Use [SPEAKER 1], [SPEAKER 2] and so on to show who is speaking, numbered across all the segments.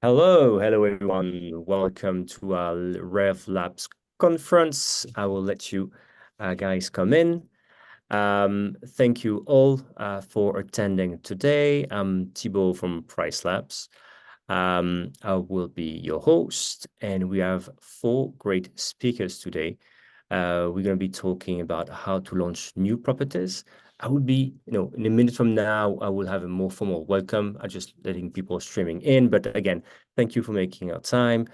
[SPEAKER 1] Hello everyone. Welcome to our RevLabs conference. I will let you guys come in. Thank you all for attending today. I'm Thibault from PriceLabs. I will be your host, and we have four great speakers today. We're going to be talking about how to launch new properties. I will be, in a minute from now, I will have a more formal welcome. I'm just letting people streaming in. But again, thank you for making our time.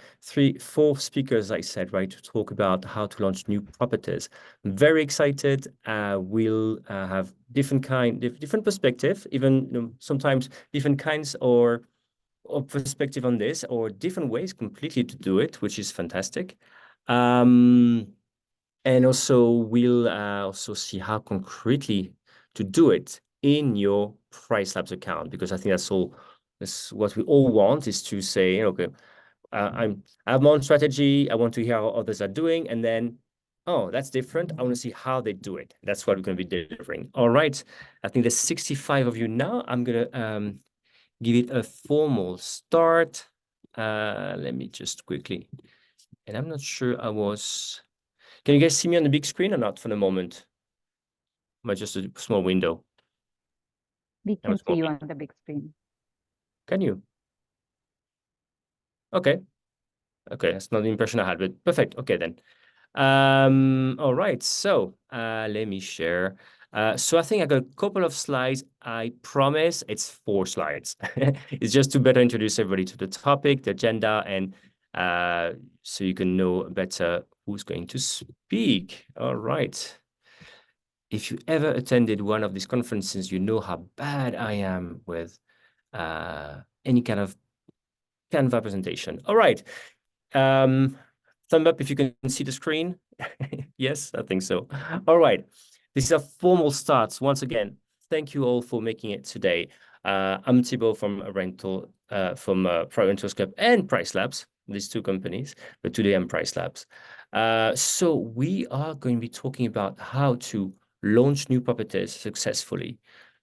[SPEAKER 1] Four speakers, I said, right, to talk about how to launch new properties. I'm very excited. We'll have different perspective, even sometimes different kinds or perspective on this, or different ways completely to do it, which is fantastic. And also, we'll also see how concretely to do it in your PriceLabs account, because I think that's what we all want, is to say, okay, I have my own strategy. I want to hear how others are doing, and then, oh, that's different. I want to see how they do it. That's what we're going to be delivering. All right. I think there's 65 of you now. I'm going to give it a formal start. Let me just quickly, and I'm not sure can you guys see me on the big screen or not for the moment? Or just a small window?
[SPEAKER 2] We can see you on the big screen.
[SPEAKER 1] Can you? Okay. Okay, that's not the impression I had, but perfect. Okay, then. All right, so let me share. So I think I got a couple of slides. I promise it's 4 slides. It's just to better introduce everybody to the topic, the agenda, and so you can know better who's going to speak. All right. If you ever attended one of these conferences, you know how bad I am with any kind of Canva presentation. All right. Thumb up if you can see the screen. Yes, I think so. All right. This is a formal start. Once again, thank you all for making it today. I'm Thibault from Private Rentals Club and PriceLabs, these two companies, but today I'm PriceLabs. So we are going to be talking about how to launch new properties successfully,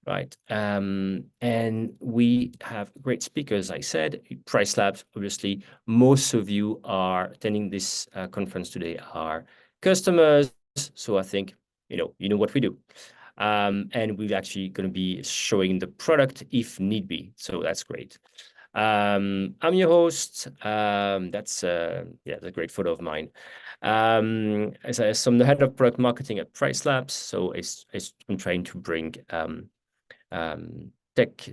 [SPEAKER 1] right? And we have great speakers, I said, PriceLabs, obviously. Most of you are attending this conference today are customers, so I think you know what we do. And we're actually going to be showing the product if need be, so that's great. I'm your host. That's a great photo of mine. As I'm the head of product marketing at PriceLabs, so I'm trying to bring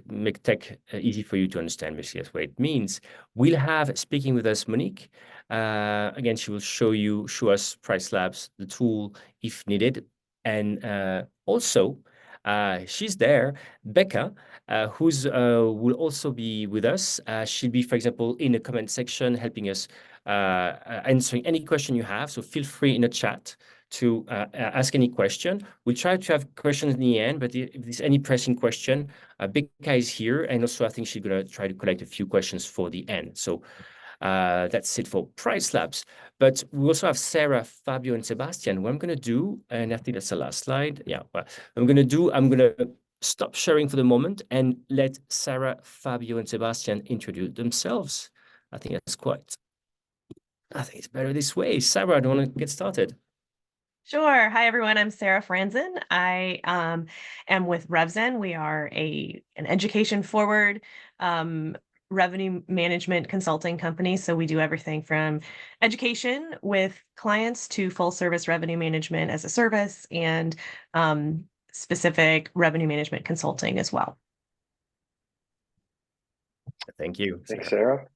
[SPEAKER 1] make tech easy for you to understand, basically, that's what it means. We'll have speaking with us Monique. Again, she will show us PriceLabs, the tool, if needed. And also, she's there, Becca, who's will also be with us. She'll be, for example, in the comment section, helping us answering any question you have. So feel free in the chat to ask any question. We try to have questions in the end, but if there's any pressing question, Becca is here, and also I think she's going to try to collect a few questions for the end. So that's it for PriceLabs. But we also have Sarah, Fabio, and Sébastien. What I'm going to do, and I think that's the last slide. Yeah, well, I'm going to stop sharing for the moment and let Sarah, Fabio, and Sébastien introduce themselves. I think it's better this way. Sarah, I don't want to get started.
[SPEAKER 3] Sure. Hi, everyone. I'm Sarah Franzen. I am with RevZen. We are an education-forward revenue management consulting company. So we do everything from education with clients to full-service revenue management as a service and specific revenue management consulting as well.
[SPEAKER 1] Thank you.
[SPEAKER 4] Thanks, Sarah.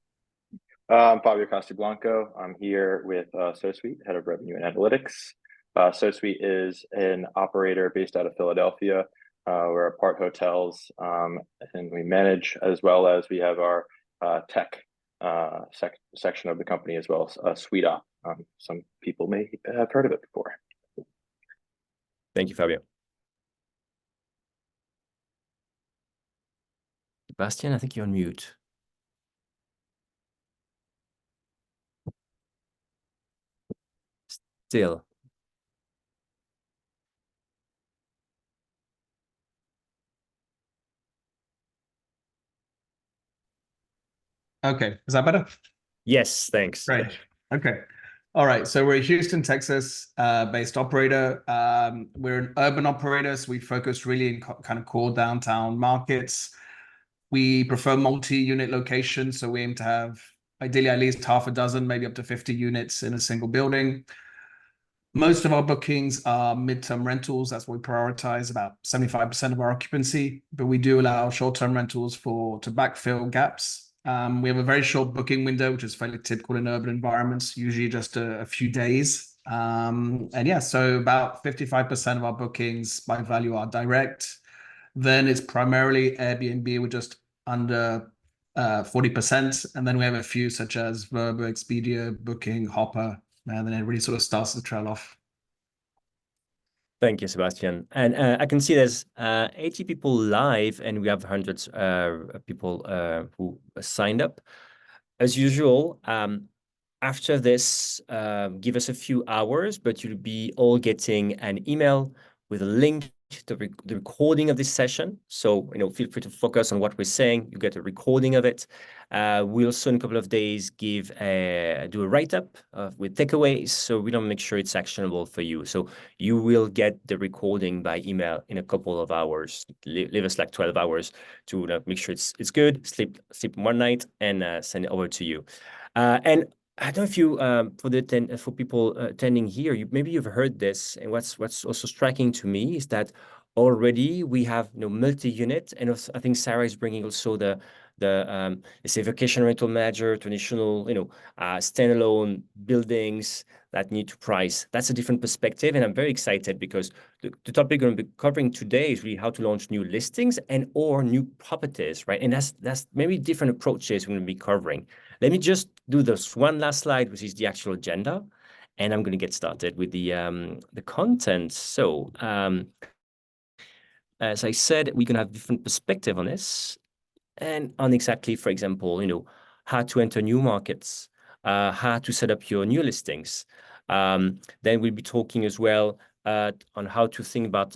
[SPEAKER 4] I'm Fabio Castiblanco. I'm here with SoSuite, head of revenue and analytics. SoSuite is an operator based out of Philadelphia. We're apart hotels, and we manage, as well as we have our tech section of the company, as well as Suite Op. Some people may have heard of it before.
[SPEAKER 1] Thank you, Fabio. Sébastien, I think you're on mute. Still.
[SPEAKER 5] Okay, is that better?
[SPEAKER 1] Yes, thanks.
[SPEAKER 5] Great. Okay. All right. So we're a Houston, Texas based operator. We're an urban operator, so we focus really in kind of core downtown markets. We prefer multi-unit locations, so we aim to have ideally at least half a dozen, maybe up to 50 units in a single building. Most of our bookings are midterm rentals. That's what we prioritize, about 75% of our occupancy, but we do allow short-term rentals to backfill gaps. We have a very short booking window, which is fairly typical in urban environments, usually just a few days. And yeah, so about 55% of our bookings by value are direct. Then it's primarily Airbnb with just under 40%. And then we have a few such as Vrbo, Expedia, Booking, Hopper, and then it really sort of starts to trail off.
[SPEAKER 1] Thank you, Sébastien. And I can see there's 80 people live, and we have hundreds people who signed up. As usual, after this, give us a few hours, but you'll be all getting an email with a link to the recording of this session. So, feel free to focus on what we're saying. You get a recording of it. We'll also in a couple of days do a write-up with takeaways. So we don't make sure it's actionable for you. So you will get the recording by email in a couple of hours. Leave us like 12 hours to make sure it's good. Sleep one night and send it over to you. And I don't know if you, for people attending here, maybe you've heard this, and what's also striking to me is that already we have multi-unit, and also, I think Sarah is bringing also the let's say vacation rental manager, traditional standalone buildings that need to price. That's a different perspective, and I'm very excited because the topic we're going to be covering today is really how to launch new listings or new properties, right? And that's maybe different approaches we're going to be covering. Let me just do this one last slide, which is the actual agenda, and I'm going to get started with the content. So, as I said, we're going to have different perspective on this, and on exactly, for example, how to enter new markets, how to set up your new listings. Then we'll be talking as well on how to think about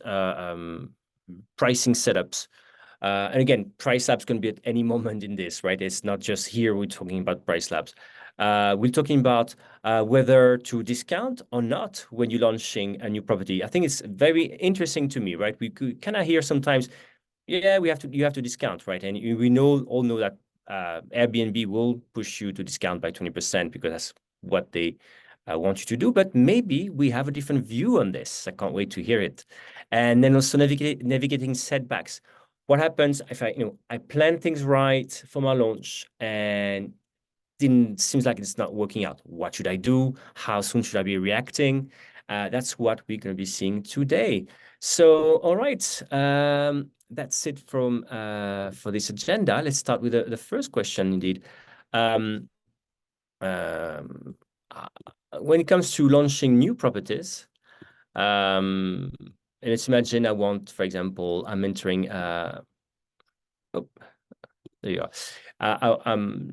[SPEAKER 1] pricing setups. And again, PriceLabs can be at any moment in this, right? It's not just here we're talking about PriceLabs. We're talking about whether to discount or not when you're launching a new property. I think it's very interesting to me, right? We could kind of hear sometimes, yeah, you have to discount, right? And we all know that Airbnb will push you to discount by 20% because that's what they want you to do. But maybe we have a different view on this. I can't wait to hear it. And then also navigating setbacks. What happens if I plan things right for my launch and seems like it's not working out? What should I do? How soon should I be reacting? That's what we're going to be seeing today. So, all right, that's it for this agenda. Let's start with the first question. Indeed, when it comes to launching new properties. And let's imagine I want, for example, I'm entering. There you are.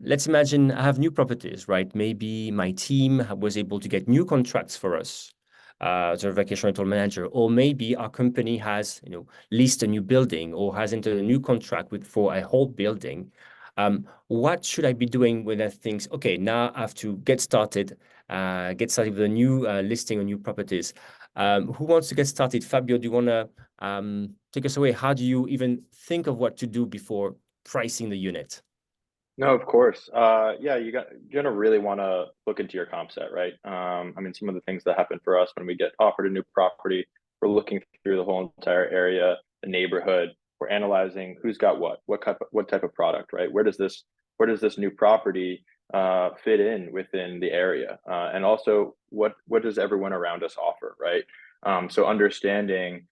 [SPEAKER 1] Let's imagine I have new properties, right? Maybe my team was able to get new contracts for us as a vacation rental manager, or maybe our company has, leased a new building or has entered a new contract for a whole building. What should I be doing when I think, okay, now I have to get started with a new listing on new properties? Who wants to get started? Fabio, do you want to take us away? How do you even think of what to do before pricing the unit?
[SPEAKER 4] No, of course. Yeah, you're gonna really want to look into your comp set, right? I mean, some of the things that happen for us when we get offered a new property, we're looking through the whole entire area, the neighborhood. We're analyzing who's got what type of product, right? Where does this new property fit in within the area, and also what does everyone around us offer, right? So understanding,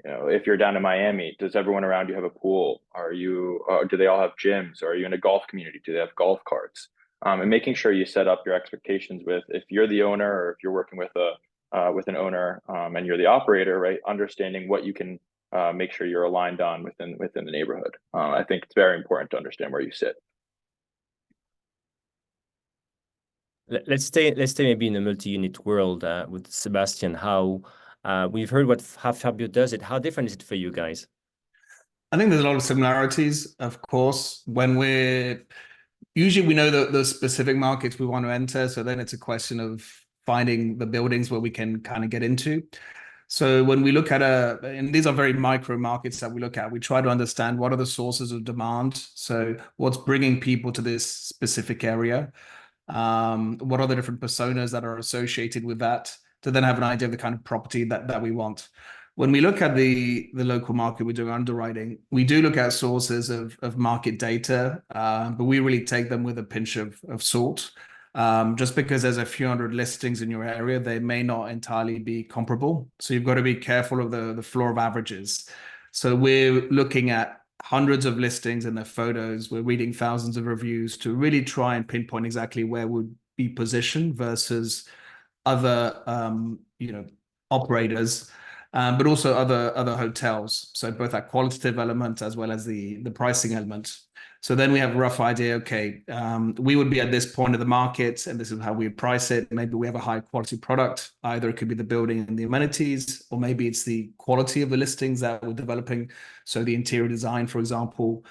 [SPEAKER 4] if you're down in Miami, does everyone around you have a pool? Do they all have gyms? Or are you in a golf community? Do they have golf carts? And making sure you set up your expectations with, if you're the owner or if you're working with an owner and you're the operator, right? Understanding what you can make sure you're aligned on within the neighborhood. I think it's very important to understand where you sit.
[SPEAKER 1] Let's stay maybe in the multi-unit world with Sébastien. How we've heard how Fabio does it. How different is it for you guys?
[SPEAKER 5] I think there's a lot of similarities, of course. When we're usually we know the specific markets we want to enter. So then it's a question of finding the buildings where we can kind of get into. So when we look at and these are very micro markets that we look at, we try to understand what are the sources of demand. So what's bringing people to this specific area? What are the different personas that are associated with that, to then have an idea of the kind of property that we want. When we look at the local market, we're doing underwriting, we do look at sources of market data, but we really take them with a pinch of salt. Just because there's a few hundred listings in your area, they may not entirely be comparable. So you've got to be careful of the floor of averages. So we're looking at hundreds of listings and their photos. We're reading thousands of reviews to really try and pinpoint exactly where would be positioned versus other operators, but also other hotels. So both that qualitative element as well as the pricing element. So then we have a rough idea, okay, we would be at this point of the market and this is how we would price it. Maybe we have a high quality product. Either it could be the building and the amenities, or maybe it's the quality of the listings that we're developing. So the interior design, for example.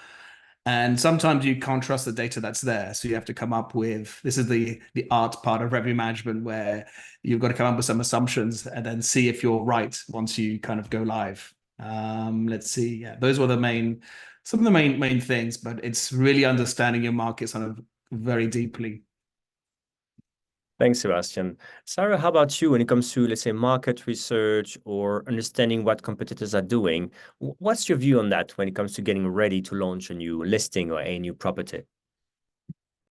[SPEAKER 5] And sometimes you can't trust the data that's there. So you have to come up with, this is the art part of revenue management, where you've got to come up with some assumptions and then see if you're right once you kind of go live. Let's see. Yeah, those were some of the main things, but it's really understanding your markets kind of very deeply.
[SPEAKER 1] Thanks, Sebastian. Sarah, how about you when it comes to, let's say, market research or understanding what competitors are doing? What's your view on that when it comes to getting ready to launch a new listing or a new property?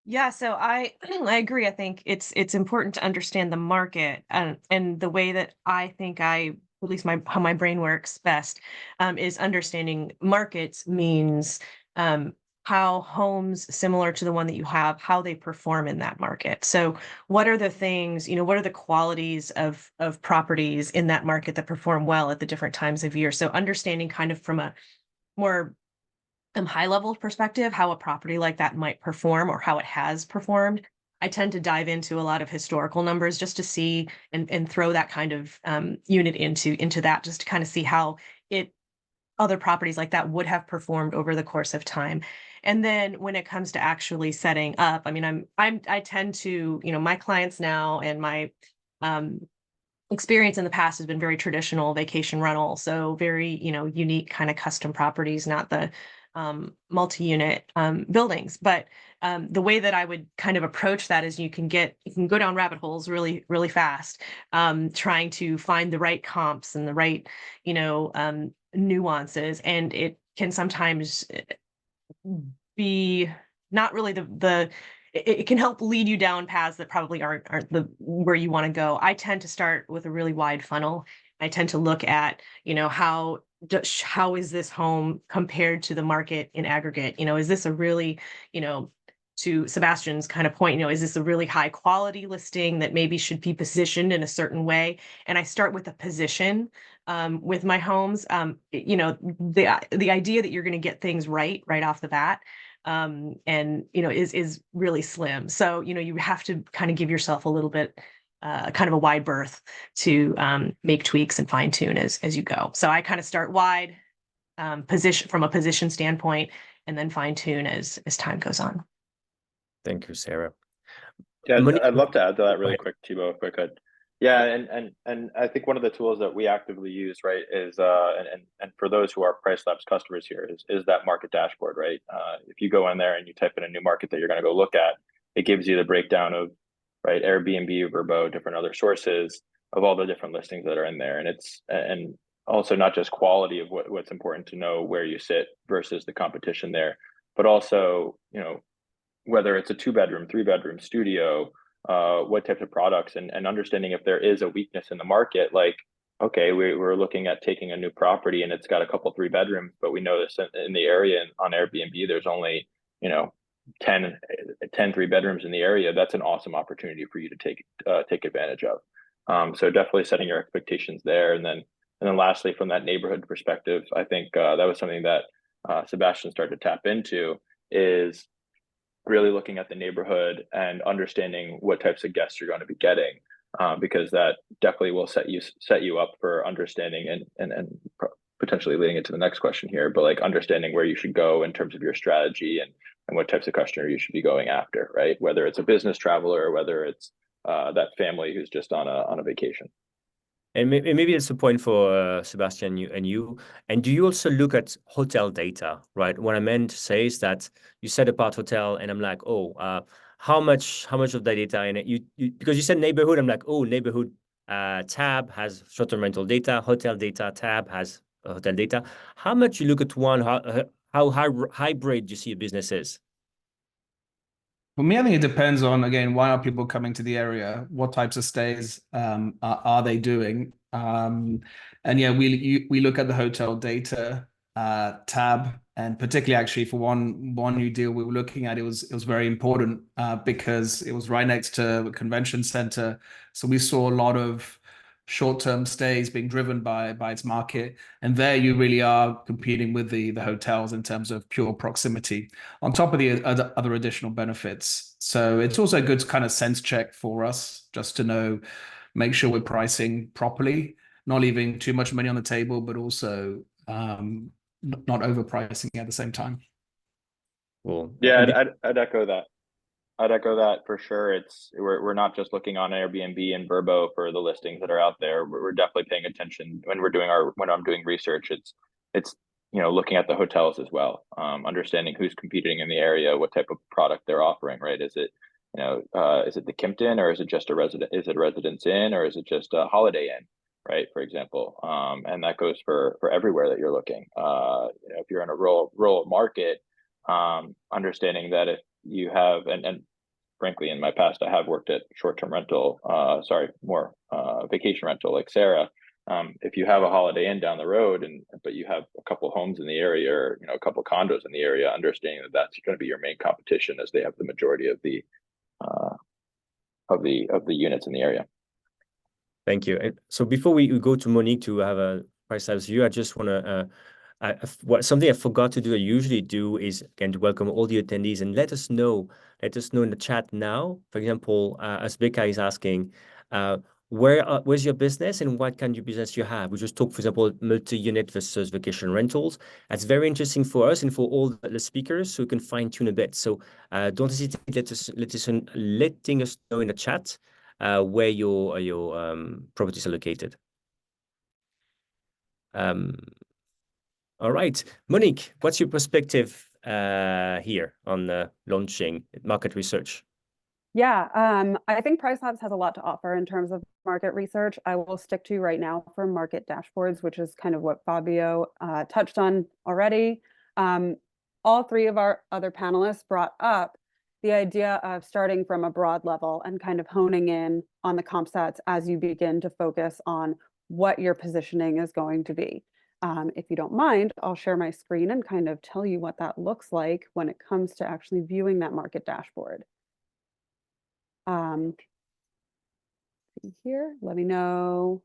[SPEAKER 3] Yeah, so I agree. I think it's important to understand the market, and the way that I think at least how my brain works best, is understanding markets means how homes similar to the one that you have, how they perform in that market. So what are the things, what are the qualities of properties in that market that perform well at the different times of year? So understanding kind of from a more high level perspective, how a property like that might perform or how it has performed. I tend to dive into a lot of historical numbers just to see and throw that kind of unit into that, just to kind of see how other properties like that would have performed over the course of time. And then when it comes to actually setting up, I mean, I tend to, my clients now and my experience in the past has been very traditional vacation rental. So very, unique kind of custom properties, not the multi-unit buildings. But the way that I would kind of approach that is you can go down rabbit holes really, really fast, trying to find the right comps and the right, nuances. And it can sometimes be not really it can help lead you down paths that probably aren't where you want to go. I tend to start with a really wide funnel. I tend to look at, how is this home compared to the market in aggregate? Is this a really, to Sebastian's kind of point, is this a really high quality listing that maybe should be positioned in a certain way? And I start with a position with my homes. The idea that you're going to get things right off the bat, and is really slim. So you have to kind of give yourself a little bit kind of a wide berth to make tweaks and fine tune as you go. So I kind of start wide, position from a position standpoint, and then fine tune as time goes on.
[SPEAKER 1] Thank you, Sarah.
[SPEAKER 4] Yeah,
[SPEAKER 1] Monique,
[SPEAKER 4] I'd love to add to that really quick, Thibault, if I could. Yeah, and I think one of the tools that we actively use, right, is and for those who are PriceLabs customers here, is that market dashboard, right? If you go in there and you type in a new market that you're going to go look at, it gives you the breakdown of, right, Airbnb, Vrbo, different other sources of all the different listings that are in there, and also not just quality of what's important to know where you sit versus the competition there, but also whether it's a 2-bedroom, 3-bedroom studio. What types of products, and understanding if there is a weakness in the market, like, okay, we're looking at taking a new property and it's got a couple 3 bedrooms, but we know this in the area on Airbnb, there's only, 10 3 bedrooms in the area. That's an awesome opportunity for you to take advantage of. So definitely setting your expectations there. And then lastly, from that neighborhood perspective, I think that was something that Sébastien started to tap into, is really looking at the neighborhood and understanding what types of guests you're going to be getting, because that definitely will set you up for understanding and potentially leading into the next question here, but like understanding where you should go in terms of your strategy and and what types of customer you should be going after, right? Whether it's a business traveler or whether it's that family who's just on a vacation.
[SPEAKER 1] And maybe it's a point for Sebastian and you. And do you also look at hotel data, right? What I meant to say is that you said apart hotel, and I'm like, oh, how much of that data in it? You because you said neighborhood, I'm like, oh, neighborhood tab has short-term rental data, hotel data tab has hotel data. How much you look at one? How hybrid do you see a business is?
[SPEAKER 5] For me, I think it depends on, again, why are people coming to the area? What types of stays are they doing? And yeah, we look at the hotel data tab, and particularly actually for one new deal we were looking at, it was very important because it was right next to the convention center. So we saw a lot of short-term stays being driven by its market, and there you really are competing with the hotels in terms of pure proximity, on top of the other additional benefits. So it's also a good kind of sense check for us, just to know, make sure we're pricing properly, not leaving too much money on the table, but also not overpricing at the same time.
[SPEAKER 1] Cool.
[SPEAKER 4] Yeah, I'd echo that. I'd echo that for sure. We're not just looking on Airbnb and Vrbo for the listings that are out there. We're definitely paying attention when I'm doing research. It's looking at the hotels as well, understanding who's competing in the area, what type of product they're offering. Right? Is it is it the Kimpton, or is it just a resident? Is it a Residence Inn, or is it just a Holiday Inn? Right, for example, and that goes for everywhere that you're looking. If you're in a rural market, understanding that if you have and frankly, in my past, I have worked at short-term rental, vacation rental like Sarah. If you have a Holiday Inn down the road, but you have a couple homes in the area, or a couple condos in the area, understanding that that's going to be your main competition, as they have the majority of the units in the area.
[SPEAKER 1] Thank you. And so before we go to Monique to have a PriceLabs view, I just want to something I forgot to do, I usually do, is again to welcome all the attendees and let us know in the chat now. For example, as Becca is asking, where's your business and what kind of business you have? We just talked, for example, multi-unit versus vacation rentals. That's very interesting for us and for all the speakers, so we can fine tune a bit. So don't hesitate, letting us know in the chat where your properties are located. All right, Monique, what's your perspective here on launching market research?
[SPEAKER 2] Yeah, I think PriceLabs has a lot to offer in terms of market research. I will stick to right now for market dashboards, which is kind of what Fabio touched on already. All three of our other panelists brought up the idea of starting from a broad level and kind of honing in on the comp sets as you begin to focus on what your positioning is going to be. If you don't mind, I'll share my screen and kind of tell you what that looks like when it comes to actually viewing that market dashboard. Here, let me know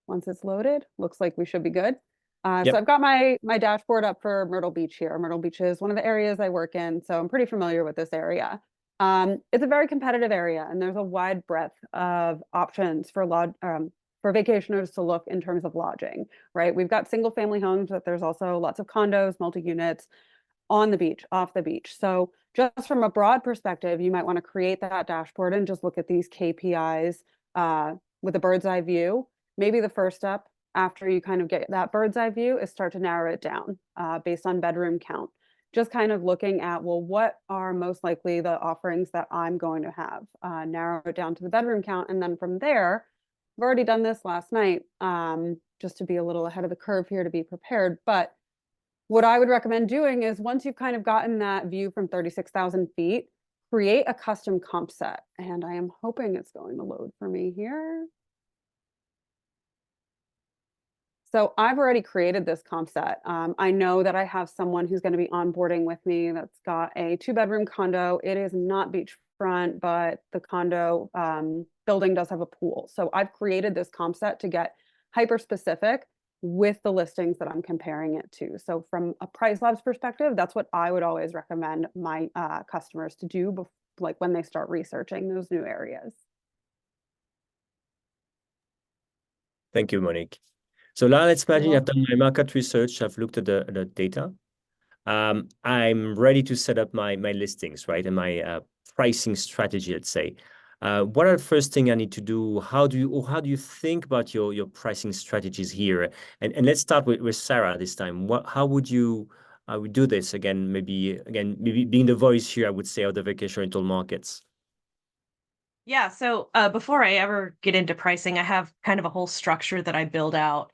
[SPEAKER 2] once it's loaded. Looks like we should be good.
[SPEAKER 1] Yep.
[SPEAKER 2] So I've got my dashboard up for Myrtle Beach here. Myrtle Beach is one of the areas I work in, so I'm pretty familiar with this area. It's a very competitive area, and there's a wide breadth of options for vacationers to look in terms of lodging, right? We've got single family homes, but there's also lots of condos, multi-units on the beach, off the beach. So just from a broad perspective, you might want to create that dashboard and just look at these KPIs with a bird's eye view. Maybe the first step after you kind of get that bird's eye view is start to narrow it down based on bedroom count. Just kind of looking at, well, what are most likely the offerings that I'm going to have? Narrow it down to the bedroom count. And then from there, I've already done this last night, just to be a little ahead of the curve here to be prepared. But what I would recommend doing is, once you've kind of gotten that view from 36,000 feet, create a custom comp set. And I am hoping it's going to load for me here. So I've already created this comp set. I know that I have someone who's going to be onboarding with me that's got a 2-bedroom condo. It is not beachfront, but the condo building does have a pool. So I've created this comp set to get hyper specific with the listings that I'm comparing it to. So from a PriceLabs perspective, that's what I would always recommend my customers to do like when they start researching those new areas.
[SPEAKER 1] Thank you, Monique. So now let's imagine I've done my market research. I've looked at the data. I'm ready to set up my listings, right? And my pricing strategy, let's say. What are the first thing I need to do? How do you think about your pricing strategies here? And let's start with Sarah this time. How would you do this again? Maybe being the voice here, I would say, of the vacation rental markets.
[SPEAKER 3] Yeah, so before I ever get into pricing, I have kind of a whole structure that I build out,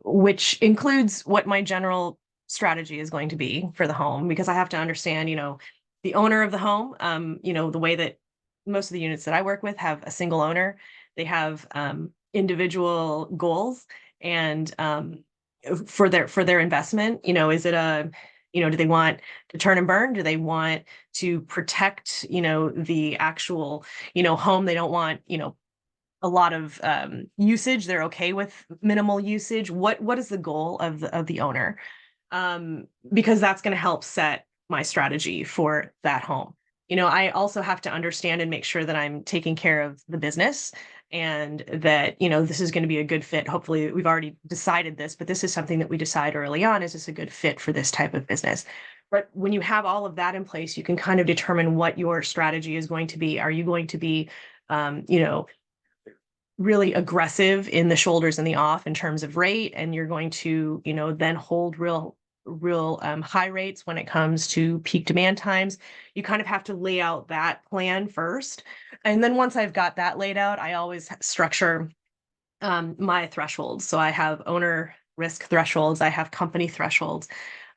[SPEAKER 3] which includes what my general strategy is going to be for the home, because I have to understand, the owner of the home, the way that most of the units that I work with have a single owner. They have individual goals, and for their investment, is it do they want to turn and burn? Do they want to protect, the actual, home? They don't want, a lot of usage. They're okay with minimal usage. What is the goal of the owner? Because that's going to help set my strategy for that home. I also have to understand and make sure that I'm taking care of the business, and that, this is going to be a good fit. Hopefully we've already decided this, but this is something that we decide early on. Is this a good fit for this type of business? But when you have all of that in place, you can kind of determine what your strategy is going to be. Are you going to be, really aggressive in the shoulders and the off in terms of rate, and you're going to, then hold real high rates when it comes to peak demand times? You kind of have to lay out that plan first. And then once I've got that laid out, I always structure my thresholds. So I have owner risk thresholds, I have company thresholds.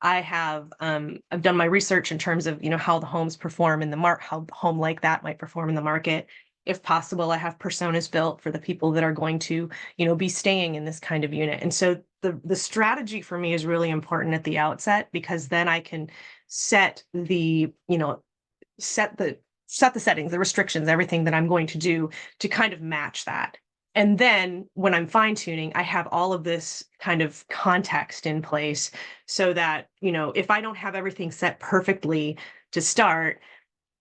[SPEAKER 3] I have I've done my research in terms of, how the homes perform in the market, how a home like that might perform in the market. If possible, I have personas built for the people that are going to, be staying in this kind of unit. And so the strategy for me is really important at the outset, because then I can set the, set the settings, the restrictions, everything that I'm going to do to kind of match that. And then when I'm fine tuning, I have all of this kind of context in place, so that, if I don't have everything set perfectly to start,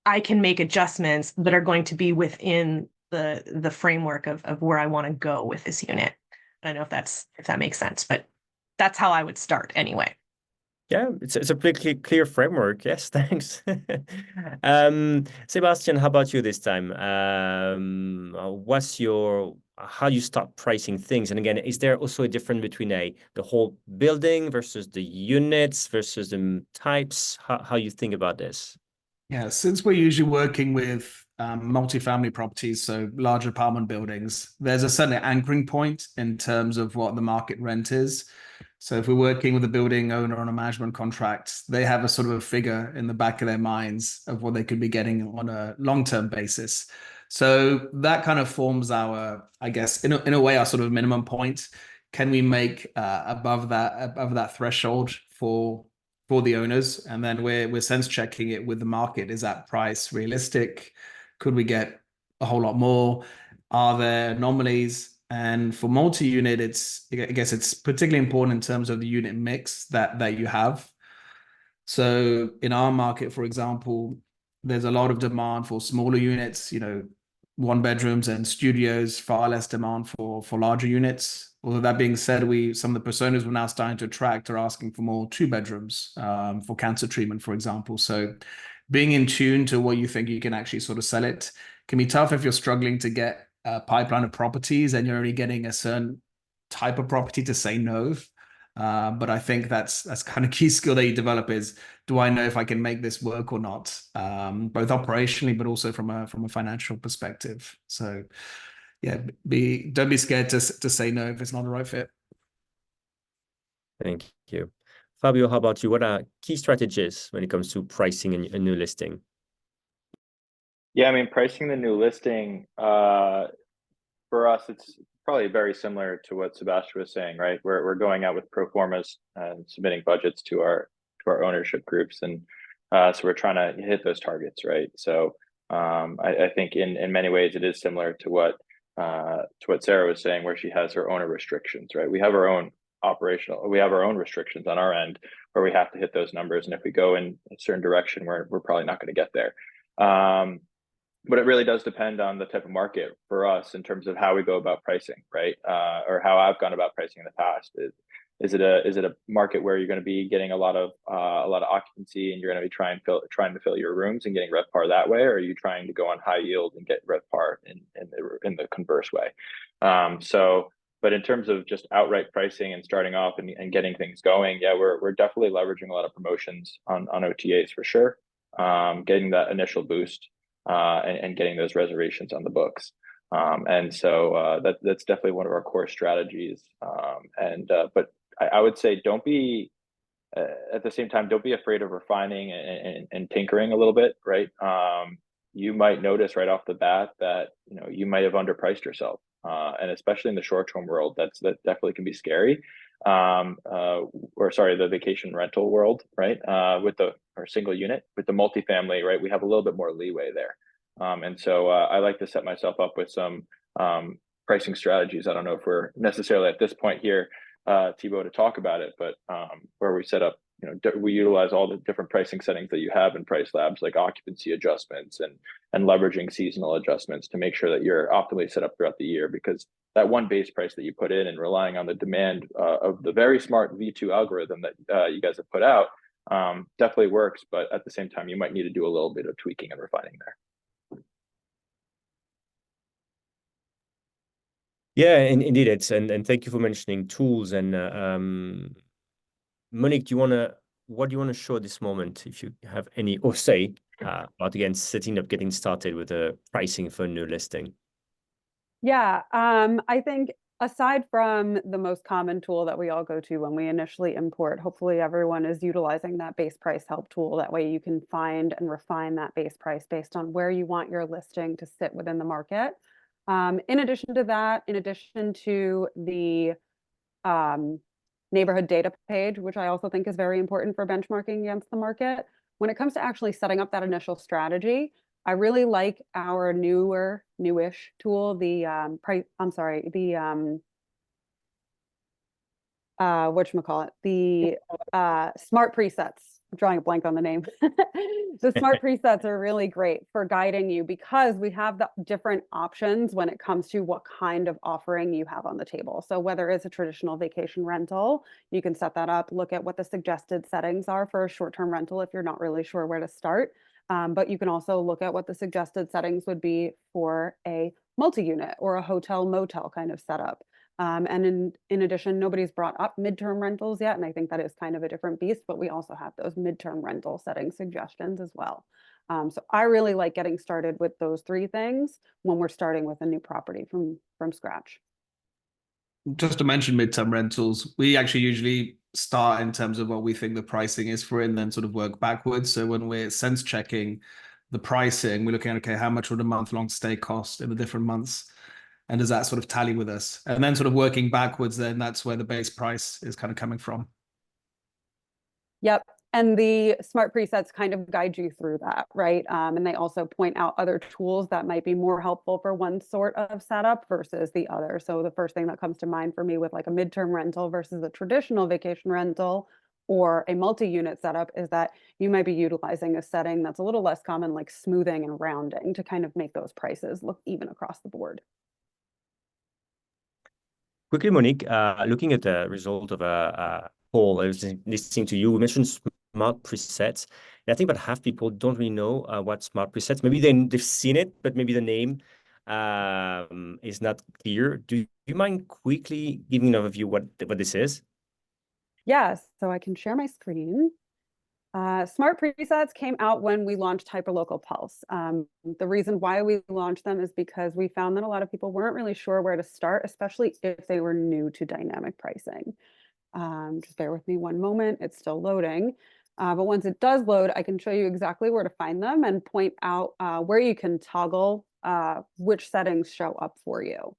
[SPEAKER 3] I can make adjustments that are going to be within the framework of where I want to go with this unit. I don't know if that makes sense, but that's how I would start anyway.
[SPEAKER 1] Yeah, it's a pretty clear framework. Yes, thanks. Sébastien, how about you this time? How you start pricing things? And again, is there also a difference between the whole building versus the units versus the types? How you think about this?
[SPEAKER 5] Yeah, since we're usually working with multifamily properties, so large apartment buildings, there's a certain anchoring point in terms of what the market rent is. So if we're working with a building owner on a management contract, they have a sort of a figure in the back of their minds of what they could be getting on a long-term basis. So that kind of forms our, I guess, in a way, our sort of minimum point. Can we make above that threshold for the owners? And then we're sense checking it with the market. Is that price realistic? Could we get a whole lot more? Are there anomalies? And for multi-unit, I guess it's particularly important in terms of the unit mix that you have. So in our market, for example, there's a lot of demand for smaller units, one bedrooms and studios, far less demand for larger units. Although that being said, some of the personas we're now starting to attract are asking for more 2 bedrooms for cancer treatment, for example. So being in tune to what you think you can actually sort of sell it can be tough if you're struggling to get a pipeline of properties and you're only getting a certain type of property to say no. But I think that's kind of key skill that you develop is, do I know if I can make this work or not, both operationally, but also from a financial perspective. So yeah, don't be scared to say no if it's not the right fit.
[SPEAKER 1] Thank you. Fabio, how about you? What are key strategies when it comes to pricing a new listing?
[SPEAKER 4] Yeah, I mean, pricing the new listing, for us, it's probably very similar to what Sébastien was saying, right? We're going out with pro formas and submitting budgets to our ownership groups, and so we're trying to hit those targets, right? So I think in many ways it is similar to what Sarah was saying, where she has her owner restrictions, right? We have our own restrictions on our end where we have to hit those numbers, and if we go in a certain direction, we're probably not going to get there. But it really does depend on the type of market for us in terms of how we go about pricing, right? Or how I've gone about pricing in the past. Is it a market where you're going to be getting a lot of occupancy and you're going to be trying to fill your rooms and getting RevPAR that way, or are you trying to go on high yield and get RevPAR in the converse way? But in terms of just outright pricing and starting off and getting things going, yeah, we're definitely leveraging a lot of promotions on OTAs for sure. Getting that initial boost and getting those reservations on the books. That's definitely one of our core strategies. But I would say don't be at the same time, don't be afraid of refining and tinkering a little bit, right? You might notice right off the bat that you might have underpriced yourself, and especially in the short-term world, that definitely can be scary. The vacation rental world, right? With our single unit, with the multifamily, right? We have a little bit more leeway there. I like to set myself up with some pricing strategies. I don't know if we're necessarily at this point here, Thibault, to talk about it, but where we set up, we utilize all the different pricing settings that you have in PriceLabs, like occupancy adjustments and leveraging seasonal adjustments to make sure that you're optimally set up throughout the year, because that one base price that you put in and relying on the demand of the very smart V2 algorithm that you guys have put out definitely works, but at the same time, you might need to do a little bit of tweaking and refining there.
[SPEAKER 1] Yeah, indeed, and thank you for mentioning tools. And Monique, what do you want to show at this moment, if you have any, or say about again getting started with the pricing for a new listing?
[SPEAKER 2] Yeah, I think aside from the most common tool that we all go to when we initially import, hopefully everyone is utilizing that base price help tool. That way you can find and refine that base price based on where you want your listing to sit within the market. In addition to that, in addition to the neighborhood data page, which I also think is very important for benchmarking against the market, when it comes to actually setting up that initial strategy, I really like our newish tool, whatchamacallit, the smart presets. I'm drawing a blank on the name. The smart presets are really great for guiding you because we have the different options when it comes to what kind of offering you have on the table. So whether it's a traditional vacation rental, you can set that up, look at what the suggested settings are for a short-term rental if you're not really sure where to start. But you can also look at what the suggested settings would be for a multi-unit or a hotel motel kind of setup. And in addition, nobody's brought up midterm rentals yet, and I think that is kind of a different beast, but we also have those midterm rental setting suggestions as well. So I really like getting started with those three things when we're starting with a new property from scratch.
[SPEAKER 5] Just to mention midterm rentals, we actually usually start in terms of what we think the pricing is for it and then sort of work backwards. So when we're sense checking the pricing, we're looking at, okay, how much would a month-long stay cost in the different months? And does that sort of tally with us? And then sort of working backwards, then that's where the base price is kind of coming from.
[SPEAKER 2] Yep. And the smart presets kind of guide you through that, right? And they also point out other tools that might be more helpful for one sort of setup versus the other. So the first thing that comes to mind for me with like a midterm rental versus a traditional vacation rental or a multi-unit setup is that you might be utilizing a setting that's a little less common, like smoothing and rounding, to kind of make those prices look even across the board.
[SPEAKER 1] Quickly, Monique, looking at the result of a poll, I was listening to you. We mentioned smart presets. And I think about half people don't really know what smart presets. Maybe they've seen it, but maybe the name is not clear. Do you mind quickly giving an overview what this is?
[SPEAKER 2] Yes, so I can share my screen. Smart presets came out when we launched Hyperlocal Pulse. The reason why we launched them is because we found that a lot of people weren't really sure where to start, especially if they were new to dynamic pricing. Just bear with me one moment, it's still loading. But once it does load, I can show you exactly where to find them and point out where you can toggle which settings show up for you.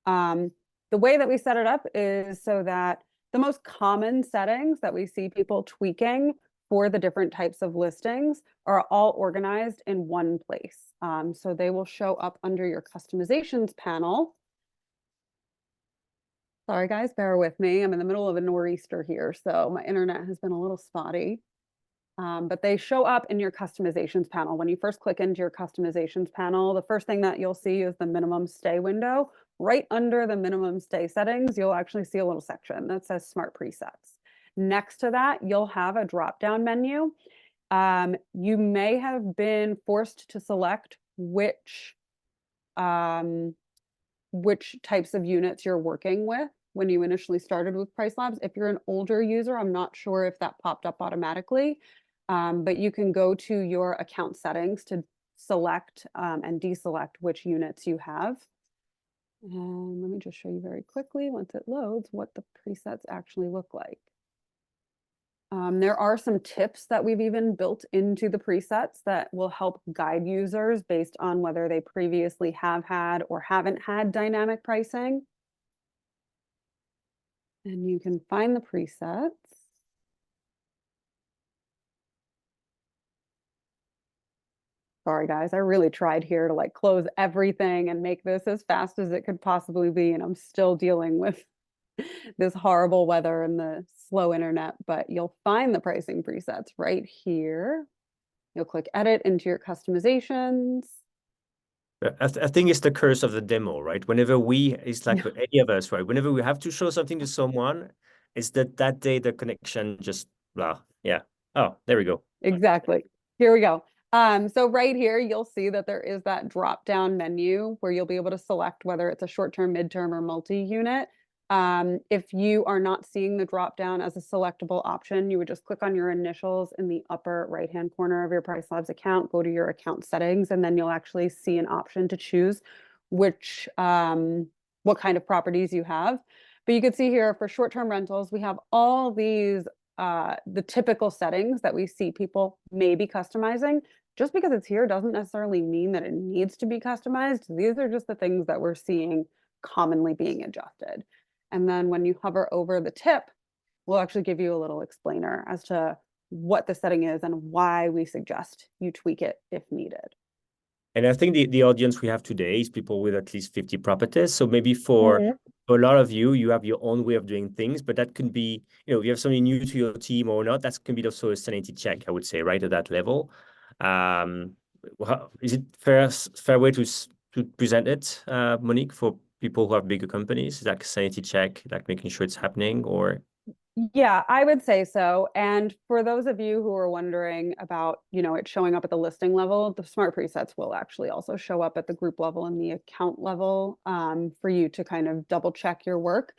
[SPEAKER 2] The way that we set it up is so that the most common settings that we see people tweaking for the different types of listings are all organized in one place. So they will show up under your customizations panel. Sorry guys, bear with me. I'm in the middle of a nor'easter here, so my internet has been a little spotty. But they show up in your customizations panel. When you first click into your customizations panel, the first thing that you'll see is the minimum stay window right under the minimum stay settings, you'll actually see a little section that says Smart Presets. Next to that, you'll have a drop-down menu. You may have been forced to select which types of units you're working with when you initially started with PriceLabs. If you're an older user, I'm not sure if that popped up automatically, but you can go to your account settings to select and deselect which units you have. And let me just show you very quickly, once it loads, what the presets actually look like. There are some tips that we've even built into the presets that will help guide users based on whether they previously have had or haven't had dynamic pricing. And you can find the presets. Sorry, guys, I really tried here to like close everything and make this as fast as it could possibly be. And I'm still dealing with this horrible weather and the slow internet, but you'll find the pricing presets right here. You'll click edit into your customizations.
[SPEAKER 1] I think it's the curse of the demo, right? Whenever it's like for any of us, right? Whenever we have to show something to someone, it's that day the connection just blah. Yeah. Oh, there we go.
[SPEAKER 2] Exactly. Here we go. So right here, you'll see that there is that drop-down menu where you'll be able to select whether it's a short-term, mid-term, or multi-unit. If you are not seeing the drop-down as a selectable option, you would just click on your initials in the upper right-hand corner of your PriceLabs account, go to your account settings, and then you'll actually see an option to choose what kind of properties you have. But you can see here for short-term rentals, we have all these the typical settings that we see people may be customizing. Just because it's here doesn't necessarily mean that it needs to be customized. These are just the things that we're seeing commonly being adjusted. And then when you hover over the tip, we'll actually give you a little explainer as to what the setting is and why we suggest you tweak it if needed.
[SPEAKER 1] And I think the audience we have today is people with at least 50 properties. So maybe for a lot of you have your own way of doing things, but that can be, if you have somebody new to your team or not, that can be also a sanity check, I would say, right at that level. Is it fair way to present it, Monique, for people who have bigger companies? Is that a sanity check, like making sure it's happening, or?
[SPEAKER 2] Yeah, I would say so. And for those of you who are wondering about, it showing up at the listing level, the smart presets will actually also show up at the group level and the account level for you to kind of double check your work.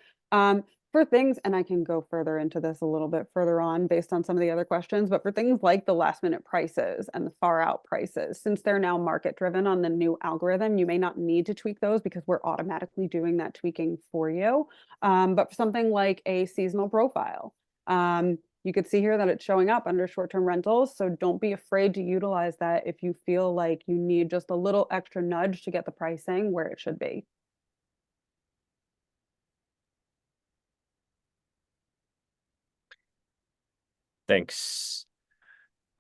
[SPEAKER 2] For things, and I can go further into this a little bit further on based on some of the other questions, but for things like the last minute prices and the far out prices, since they're now market driven on the new algorithm, you may not need to tweak those because we're automatically doing that tweaking for you. But for something like a seasonal profile, you could see here that it's showing up under short-term rentals. So don't be afraid to utilize that if you feel like you need just a little extra nudge to get the pricing where it should be.
[SPEAKER 1] Thanks.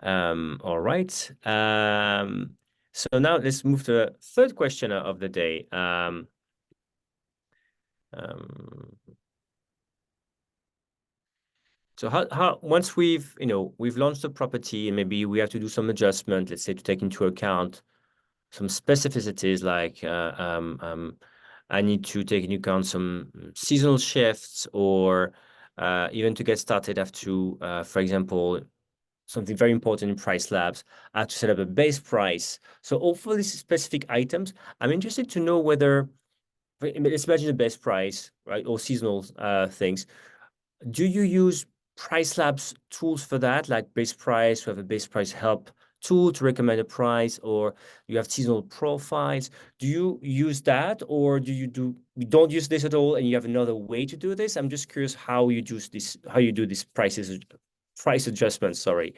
[SPEAKER 1] All right. So now let's move to the third question of the day. So how once we've launched the property and maybe we have to do some adjustment, let's say to take into account some specificities like I need to take into account some seasonal shifts or even to get started I have to, for example, something very important in PriceLabs, I have to set up a base price. So all for these specific items, I'm interested to know whether, let's imagine the base price, right, or seasonal things. Do you use PriceLabs tools for that, like base price, we have a base price help tool to recommend a price, or you have seasonal profiles? Do you use that, or you don't use this at all and you have another way to do this? I'm just curious how you do this price adjustments, sorry.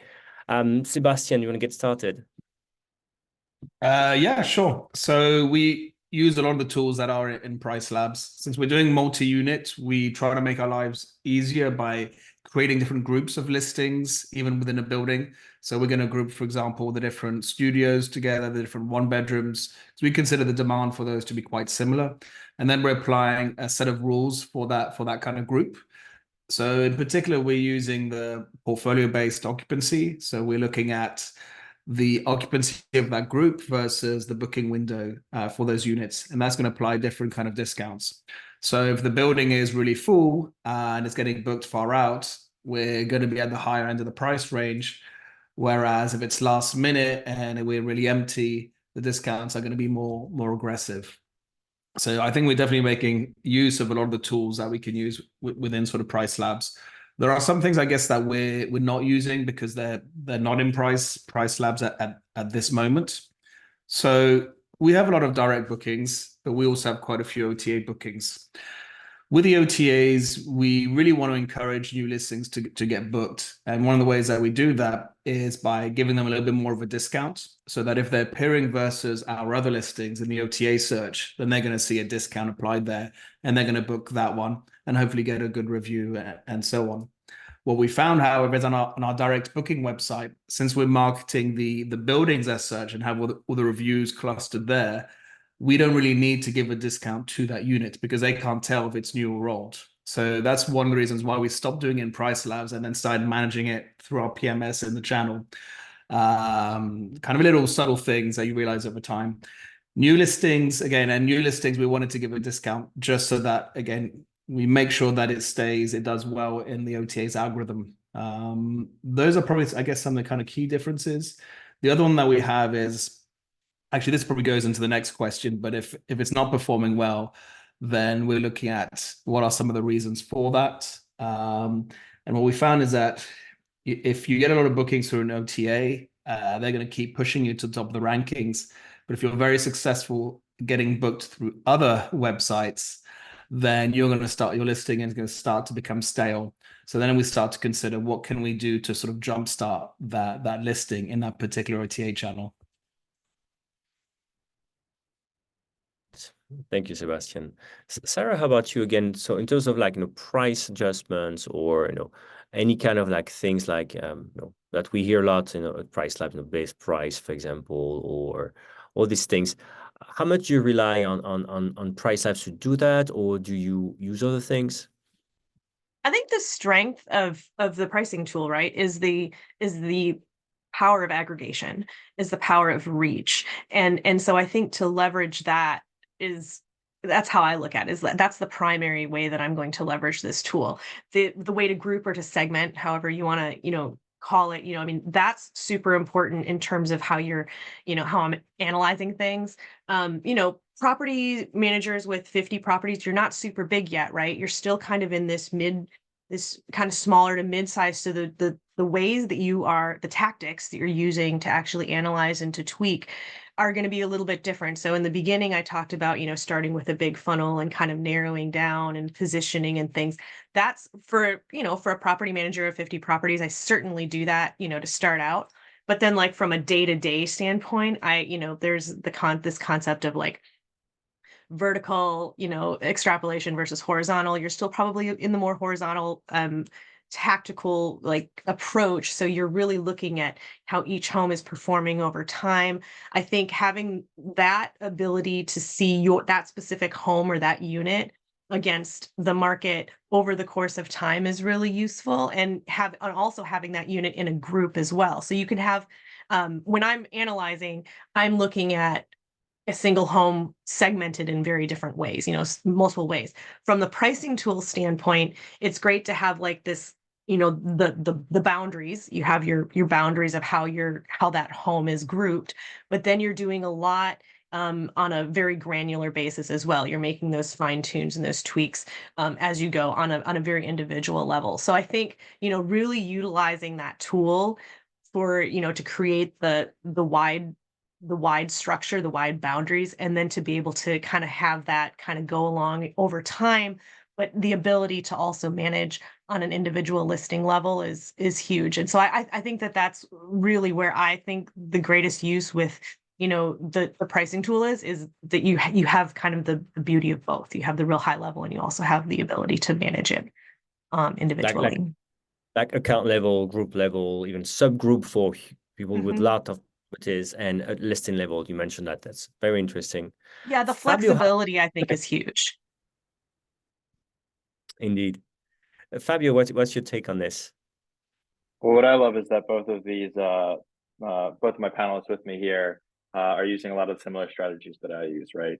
[SPEAKER 1] Sébastien, you want to get started?
[SPEAKER 5] Yeah, sure. So we use a lot of the tools that are in PriceLabs. Since we're doing multi-unit, we try to make our lives easier by creating different groups of listings, even within a building. So we're going to group, for example, the different studios together, the different one bedrooms. So we consider the demand for those to be quite similar. And then we're applying a set of rules for that kind of group. So in particular, we're using the portfolio-based occupancy. So we're looking at the occupancy of that group versus the booking window for those units. And that's going to apply different kind of discounts. So if the building is really full and it's getting booked far out, we're going to be at the higher end of the price range. Whereas if it's last minute and we're really empty, the discounts are going to be more aggressive. So I think we're definitely making use of a lot of the tools that we can use within sort of PriceLabs. There are some things I guess that we're not using because they're not in PriceLabs at this moment. So we have a lot of direct bookings, but we also have quite a few OTA bookings. With the OTAs, we really want to encourage new listings to get booked. And one of the ways that we do that is by giving them a little bit more of a discount so that if they're appearing versus our other listings in the OTA search, then they're going to see a discount applied there and they're going to book that one and hopefully get a good review and so on. What we found, however, is on our direct booking website, since we're marketing the buildings as such and have all the reviews clustered there, we don't really need to give a discount to that unit because they can't tell if it's new or old. So that's one of the reasons why we stopped doing it in PriceLabs and then started managing it through our PMS in the channel. Kind of little subtle things that you realize over time. New listings, again, we wanted to give a discount just so that, again, we make sure that it does well in the OTA's algorithm. Those are probably, I guess, some of the kind of key differences. The other one that we have is, actually, this probably goes into the next question, but if it's not performing well, then we're looking at what are some of the reasons for that. And what we found is that if you get a lot of bookings through an OTA, they're going to keep pushing you to the top of the rankings. But if you're very successful getting booked through other websites, then your listing is going to start to become stale. So then we start to consider what can we do to sort of jumpstart that listing in that particular OTA channel.
[SPEAKER 1] Thank you, Sébastien. Sarah, how about you again? So in terms of price adjustments or, any kind of things that we hear a lot, at PriceLabs, base price, for example, or all these things. How much do you rely on PriceLabs to do that, or do you use other things?
[SPEAKER 3] I think the strength of the pricing tool, right, is the power of aggregation, is the power of reach. And so I think to leverage that that's how I look at it, that's the primary way that I'm going to leverage this tool. The way to group or to segment, however you want to, call it, I mean, that's super important in terms of how you're, how I'm analyzing things. Property managers with 50 properties, you're not super big yet, right? You're still kind of in this kind of smaller to mid-size. So the ways that the tactics that you're using to actually analyze and to tweak are going to be a little bit different. So in the beginning, I talked about, starting with a big funnel and kind of narrowing down and positioning and things. That's for a property manager of 50 properties, I certainly do that, to start out. But then from a day-to-day standpoint, there's this concept of vertical, extrapolation versus horizontal. You're still probably in the more horizontal, tactical approach. So you're really looking at how each home is performing over time. I think having that ability to see that specific home or that unit against the market over the course of time is really useful, and also having that unit in a group as well. So you can have, when I'm analyzing, I'm looking at a single home segmented in very different ways, multiple ways. From the pricing tool standpoint, it's great to have this, the boundaries. You have your boundaries of how that home is grouped, but then you're doing a lot on a very granular basis as well. You're making those fine tunes and those tweaks as you go on a very individual level. So I think, really utilizing that tool for, to create the wide structure, the wide boundaries, and then to be able to kind of have that kind of go along over time. But the ability to also manage on an individual listing level is huge. And so I think that's really where I think the greatest use with, the pricing tool is that you have kind of the beauty of both. You have the real high level, and you also have the ability to manage it individually.
[SPEAKER 1] Like account level, group level, even subgroup for people with a lot of properties, and at listing level. You mentioned that's very interesting.
[SPEAKER 3] Yeah, the
[SPEAKER 1] Fabio,
[SPEAKER 3] flexibility I think is huge.
[SPEAKER 1] Indeed. Fabio, what's your take on this?
[SPEAKER 4] Well, what I love is that both of these both of my panelists with me here are using a lot of similar strategies that I use, right?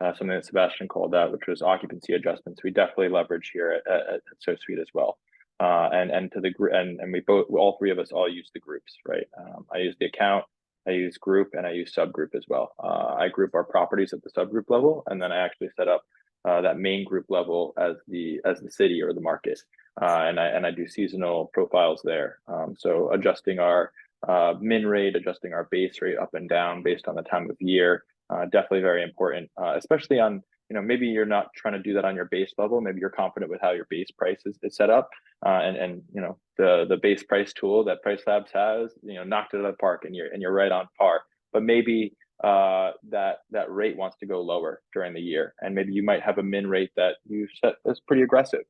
[SPEAKER 4] Something that Sébastien called out, which was occupancy adjustments. We definitely leverage here at SoSuite as well. And to the group, and all three of us all use the groups, right? I use the account, I use group, and I use subgroup as well. I group our properties at the subgroup level, and then I actually set up that main group level as the city or the market, and I do seasonal profiles there. So adjusting our min rate, adjusting our base rate up and down based on the time of year, definitely very important, especially on, maybe you're not trying to do that on your base level. Maybe you're confident with how your base price is set up, and the base price tool that PriceLabs has, knocked it out of the park, and you're right on par. But maybe that rate wants to go lower during the year, and maybe you might have a min rate that you set as pretty aggressive,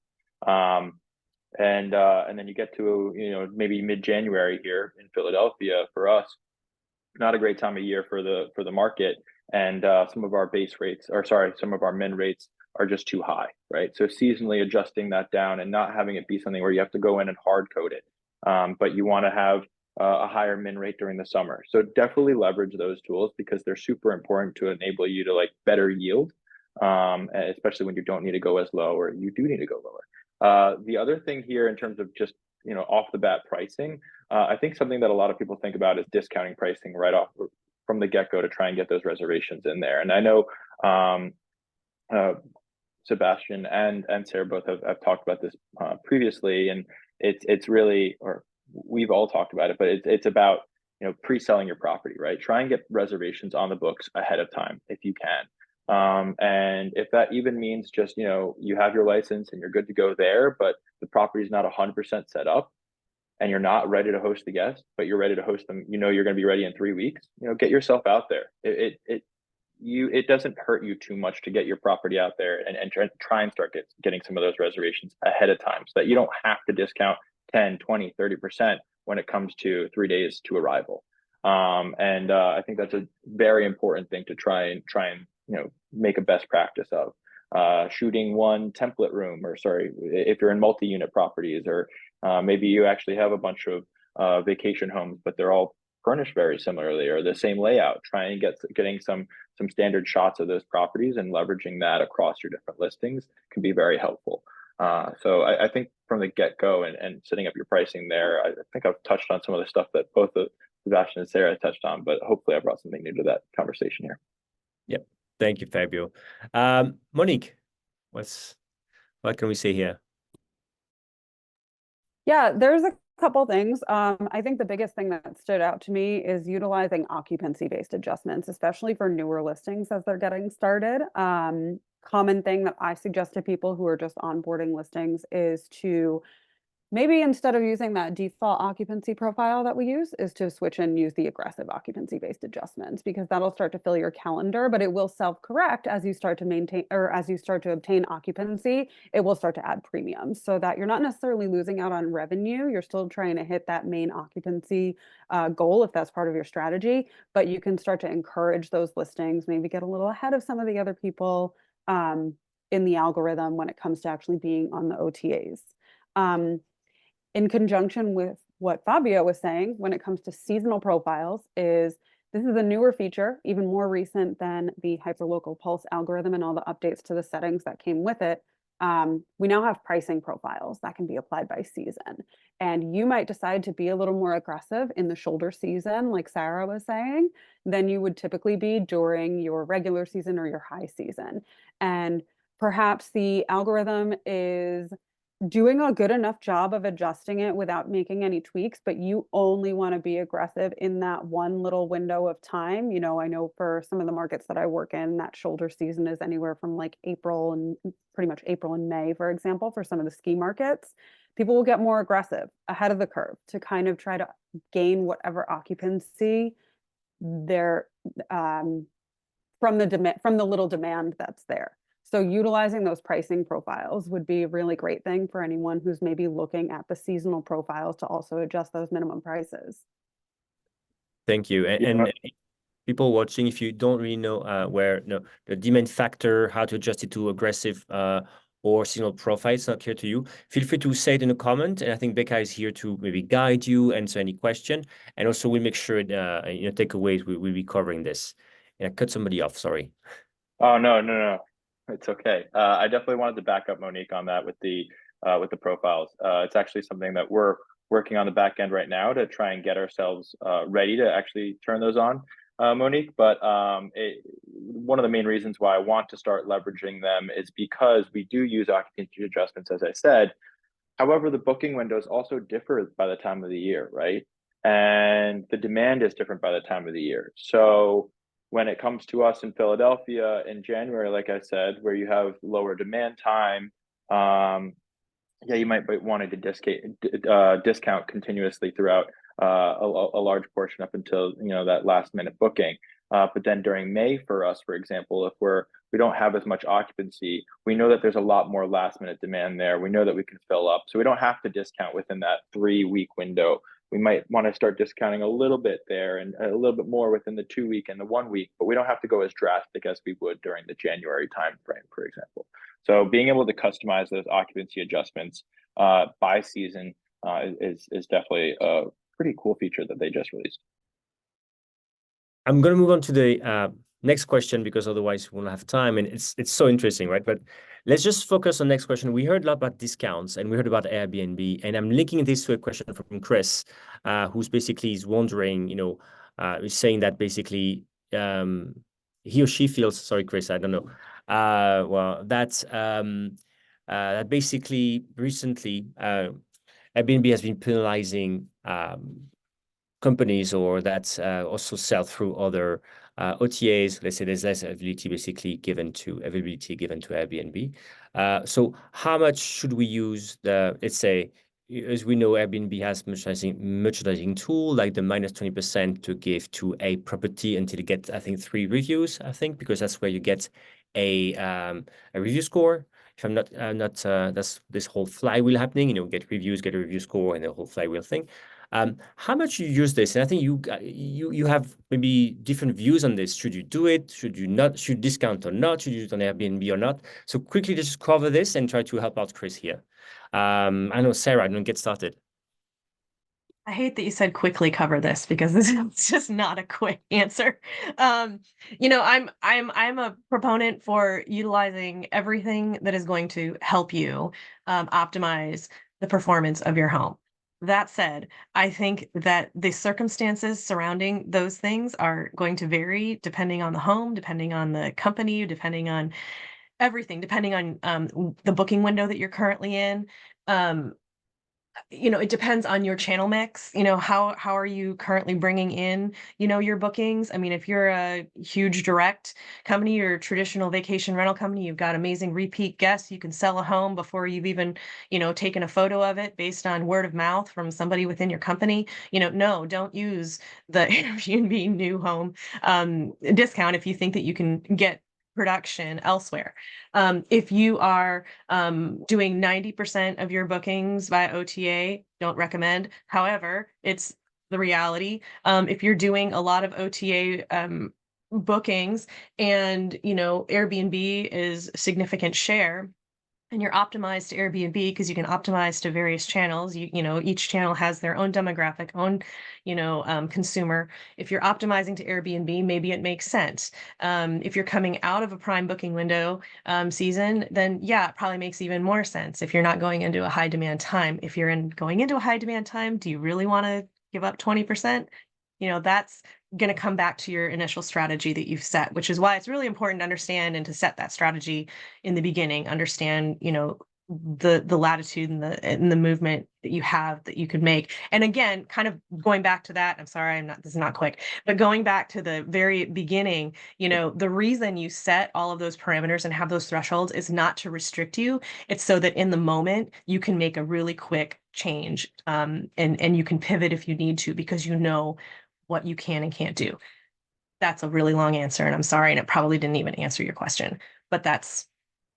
[SPEAKER 4] and then you get to maybe mid-January here in Philadelphia for us, not a great time of year for the market, and some of our min rates are just too high, right? So seasonally adjusting that down and not having it be something where you have to go in and hard code it, but you want to have a higher min rate during the summer. So definitely leverage those tools because they're super important to enable you to better yield, especially when you don't need to go as low or you do need to go lower. The other thing here in terms of just off the bat pricing, I think something that a lot of people think about is discounting pricing right off from the get-go to try and get those reservations in there. And I know Sébastien and Sarah both have talked about this previously, and it's really, or we've all talked about it, but it's about pre-selling your property, right? Try and get reservations on the books ahead of time if you can. And if that even means just you have your license and you're good to go there, but the property is not 100% set up, and you're not ready to host the guests, but you're ready to host them, you're going to be ready in 3 weeks, get yourself out there. It doesn't hurt you too much to get your property out there and try and start getting some of those reservations ahead of time, so that you don't have to discount 10, 20, 30% when it comes to 3 days to arrival. And I think that's a very important thing to try and make a best practice of. Shooting one template room, or if you're in multi-unit properties, or maybe you actually have a bunch of vacation homes, but they're all furnished very similarly or the same layout. Try and getting some standard shots of those properties and leveraging that across your different listings can be very helpful. So I think from the get-go and setting up your pricing there, I think I've touched on some of the stuff that both Sébastien and Sarah touched on, but hopefully I brought something new to that conversation here.
[SPEAKER 1] Yep. Thank you, Fabio. Monique, what can we say here?
[SPEAKER 2] Yeah, there's a couple things. I think the biggest thing that stood out to me is utilizing occupancy-based adjustments, especially for newer listings as they're getting started. Common thing that I suggest to people who are just onboarding listings is to maybe, instead of using that default occupancy profile that we use, is to switch and use the aggressive occupancy-based adjustments, because that'll start to fill your calendar, but it will self-correct as you start to maintain, or as you start to obtain occupancy, it will start to add premiums, so that you're not necessarily losing out on revenue. You're still trying to hit that main occupancy goal if that's part of your strategy, but you can start to encourage those listings, maybe get a little ahead of some of the other people in the algorithm when it comes to actually being on the OTAs. In conjunction with what Fabio was saying, when it comes to seasonal profiles, this is a newer feature, even more recent than the hyperlocal pulse algorithm and all the updates to the settings that came with it. We now have pricing profiles that can be applied by season. And you might decide to be a little more aggressive in the shoulder season, like Sarah was saying, than you would typically be during your regular season or your high season. And perhaps the algorithm is doing a good enough job of adjusting it without making any tweaks, but you only want to be aggressive in that one little window of time. I know for some of the markets that I work in, that shoulder season is anywhere from April and pretty much April and May, for example, for some of the ski markets. People will get more aggressive ahead of the curve to kind of try to gain whatever occupancy they're from the little demand that's there. So utilizing those pricing profiles would be a really great thing for anyone who's maybe looking at the seasonal profiles to also adjust those minimum prices.
[SPEAKER 1] Thank you. And people watching, if you don't really know where the demand factor, how to adjust it to aggressive or seasonal profile is not clear to you, feel free to say it in a comment. And I think Becca is here to maybe guide you, answer any question. And also we'll make sure, takeaways, we'll be covering this. And I cut somebody off, sorry.
[SPEAKER 4] Oh, no. It's okay. I definitely wanted to back up Monique on that with the profiles. It's actually something that we're working on the back end right now to try and get ourselves ready to actually turn those on, Monique. But one of the main reasons why I want to start leveraging them is because we do use occupancy adjustments, as I said. However, the booking windows also differ by the time of the year, right? And the demand is different by the time of the year. So when it comes to us in Philadelphia in January, like I said, where you have lower demand time, you might want to discount continuously throughout a large portion up until that last minute booking. But then during May for us, for example, if we don't have as much occupancy, we know that there's a lot more last minute demand there. We know that we can fill up, so we don't have to discount within that 3-week window. We might want to start discounting a little bit there and a little bit more within the 2-week and the 1 week, but we don't have to go as drastic as we would during the January timeframe, for example. So being able to customize those occupancy adjustments by season is definitely a pretty cool feature that they just released.
[SPEAKER 1] I'm going to move on to the next question because otherwise we won't have time, and it's so interesting, right? But let's just focus on the next question. We heard a lot about discounts and we heard about Airbnb, and I'm linking this to a question from Chris, who's basically is wondering, is saying that basically he or she feels, sorry, Chris, I don't know. That basically recently Airbnb has been penalizing companies or that also sell through other OTAs. Let's say there's less availability given to Airbnb. So how much should we use let's say, as we know, Airbnb has merchandising tool like the -20% to give to a property until you get, I think, 3 reviews, because that's where you get a review score. If I'm not, that's this whole flywheel happening, get reviews, get a review score, and the whole flywheel thing. How much you use this? And I think you have maybe different views on this. Should you do it? Should you not? Should discount or not? Should you use it on Airbnb or not? So quickly just cover this and try to help out Chris here. I know, Sarah, don't get started.
[SPEAKER 3] I hate that you said quickly cover this because this is just not a quick answer. I'm a proponent for utilizing everything that is going to help you optimize the performance of your home. That said, I think that the circumstances surrounding those things are going to vary depending on the home, depending on the company, depending on everything, depending on the booking window that you're currently in. It depends on your channel mix. How are you currently bringing in, your bookings? I mean, if you're a huge direct company or traditional vacation rental company, you've got amazing repeat guests. You can sell a home before you've even, taken a photo of it based on word of mouth from somebody within your company. No, don't use the Airbnb new home discount if you think that you can get production elsewhere. If you are doing 90% of your bookings via OTA, don't recommend. However, it's the reality. If you're doing a lot of OTA bookings and Airbnb is a significant share, and you're optimized to Airbnb because you can optimize to various channels. Each channel has their own demographic, own, consumer. If you're optimizing to Airbnb, maybe it makes sense. If you're coming out of a prime booking window season, then yeah, it probably makes even more sense if you're not going into a high demand time. If you're going into a high demand time, do you really want to give up 20%? That's going to come back to your initial strategy that you've set, which is why it's really important to understand and to set that strategy in the beginning, understand, the latitude and the movement that you have that you could make. And again, kind of going back to that, I'm sorry, this is not quick, but going back to the very beginning, the reason you set all of those parameters and have those thresholds is not to restrict you. It's so that in the moment you can make a really quick change, and you can pivot if you need to, because what you can and can't do. That's a really long answer, and I'm sorry, and it probably didn't even answer your question, but that's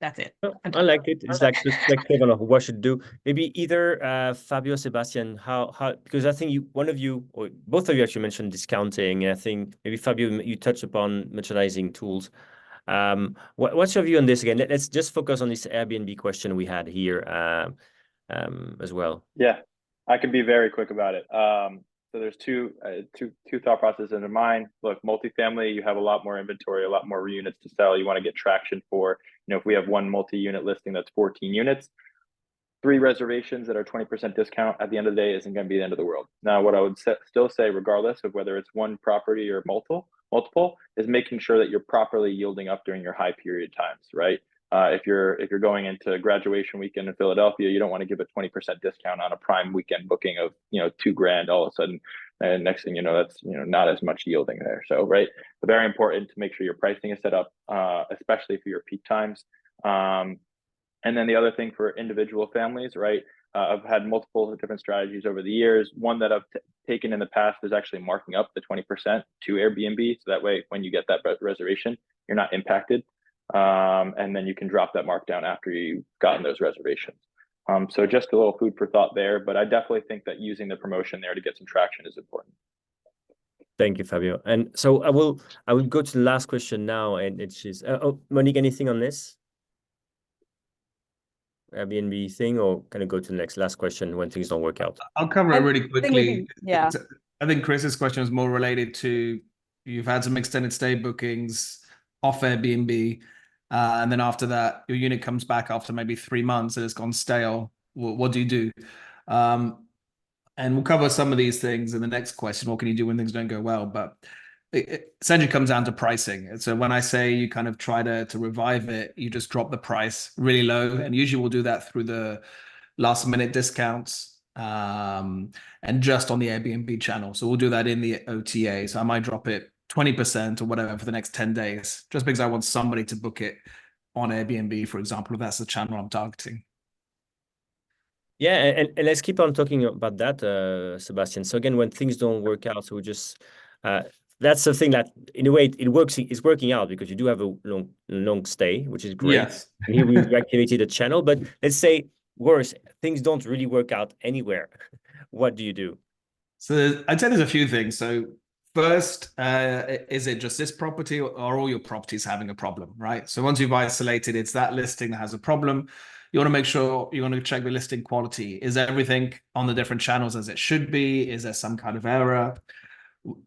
[SPEAKER 3] it.
[SPEAKER 1] I like it. It's like perspective on what should do. Maybe either Fabio, Sébastien, how because I think one of you or both of you actually mentioned discounting, and I think maybe Fabio, you touched upon merchandising tools. What's your view on this again? Let's just focus on this Airbnb question we had here as well.
[SPEAKER 4] Yeah, I can be very quick about it. So there's two thought processes in mind. Look, multifamily, you have a lot more inventory, a lot more units to sell. You want to get traction for, if we have one multi-unit listing that's 14 units, 3 reservations that are 20% discount at the end of the day isn't going to be the end of the world. Now, what I would still say, regardless of whether it's one property or multiple, is making sure that you're properly yielding up during your high period times, right? If you're going into graduation weekend in Philadelphia, you don't want to give a 20% discount on a prime weekend booking of $2,000 all of a sudden, and next thing you know, that's not as much yielding there. So right, but very important to make sure your pricing is set up, especially for your peak times. And then the other thing for individual families, right? I've had multiple different strategies over the years. One that I've taken in the past is actually marking up the 20% to Airbnb, so that way when you get that reservation, you're not impacted. And then you can drop that markdown after you've gotten those reservations. So just a little food for thought there, but I definitely think that using the promotion there to get some traction is important.
[SPEAKER 1] Thank you, Fabio. And so I will go to the last question now, and it's Monique, anything on this Airbnb thing, or can I go to the last question when things don't work out?
[SPEAKER 5] I'll cover it really quickly.
[SPEAKER 2] Yeah.
[SPEAKER 5] I think Chris's question is more related to, you've had some extended stay bookings off Airbnb, and then after that, your unit comes back after maybe 3 months and it's gone stale. What do you do? And we'll cover some of these things in the next question. What can you do when things don't go well? But it essentially comes down to pricing. And so when I say you kind of try to revive it, you just drop the price really low. And usually we'll do that through the last minute discounts, and just on the Airbnb channel. So we'll do that in the OTA. So I might drop it 20% or whatever for the next 10 days, just because I want somebody to book it on Airbnb, for example, if that's the channel I'm targeting.
[SPEAKER 1] Yeah, and let's keep on talking about that, Sébastien. So again, when things don't work out, so we just that's the thing that in a way it's working out, because you do have a long stay, which is great.
[SPEAKER 5] Yes.
[SPEAKER 1] And here we reactivated the channel, but let's say worse, things don't really work out anywhere. What do you do?
[SPEAKER 5] So I'd say there's a few things. So first, is it just this property, or are all your properties having a problem, right? So once you've isolated, it's that listing that has a problem. You want to make sure you want to check the listing quality. Is everything on the different channels as it should be? Is there some kind of error?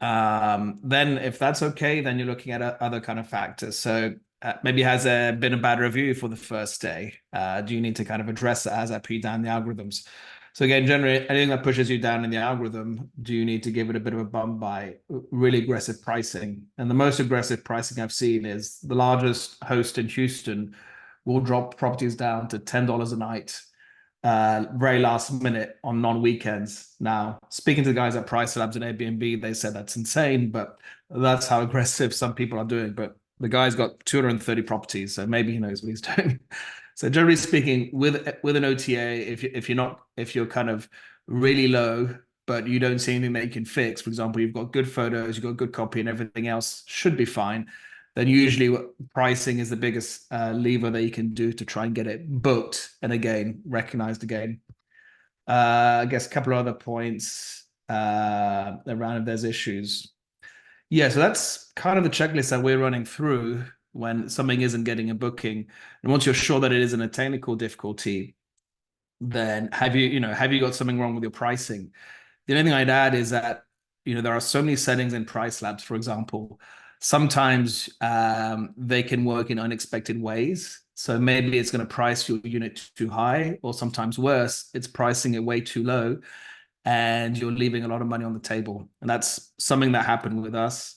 [SPEAKER 5] Then if that's okay, then you're looking at other kind of factors. So maybe has there been a bad review for the first day? Do you need to kind of address that as I put down the algorithms? So again, generally, anything that pushes you down in the algorithm, do you need to give it a bit of a bump by really aggressive pricing? And the most aggressive pricing I've seen is the largest host in Houston will drop properties down to $10 a night, very last minute on non-weekends. Now, speaking to the guys at PriceLabs and Airbnb, they said that's insane, but that's how aggressive some people are doing. But the guy's got 230 properties, so maybe he knows what he's doing. So generally speaking, with an OTA, if you're kind of really low, but you don't see anything that you can fix, for example, you've got good photos, you've got good copy, and everything else should be fine, then usually pricing is the biggest lever that you can do to try and get it booked and again recognized again. I guess a couple of other points around if there's issues. Yeah, so that's kind of the checklist that we're running through when something isn't getting a booking. And once you're sure that it isn't a technical difficulty, then have you got something wrong with your pricing? The only thing I'd add is that, there are so many settings in PriceLabs, for example. Sometimes they can work in unexpected ways. So maybe it's going to price your unit too high, or sometimes worse, it's pricing it way too low, and you're leaving a lot of money on the table. And that's something that happened with us.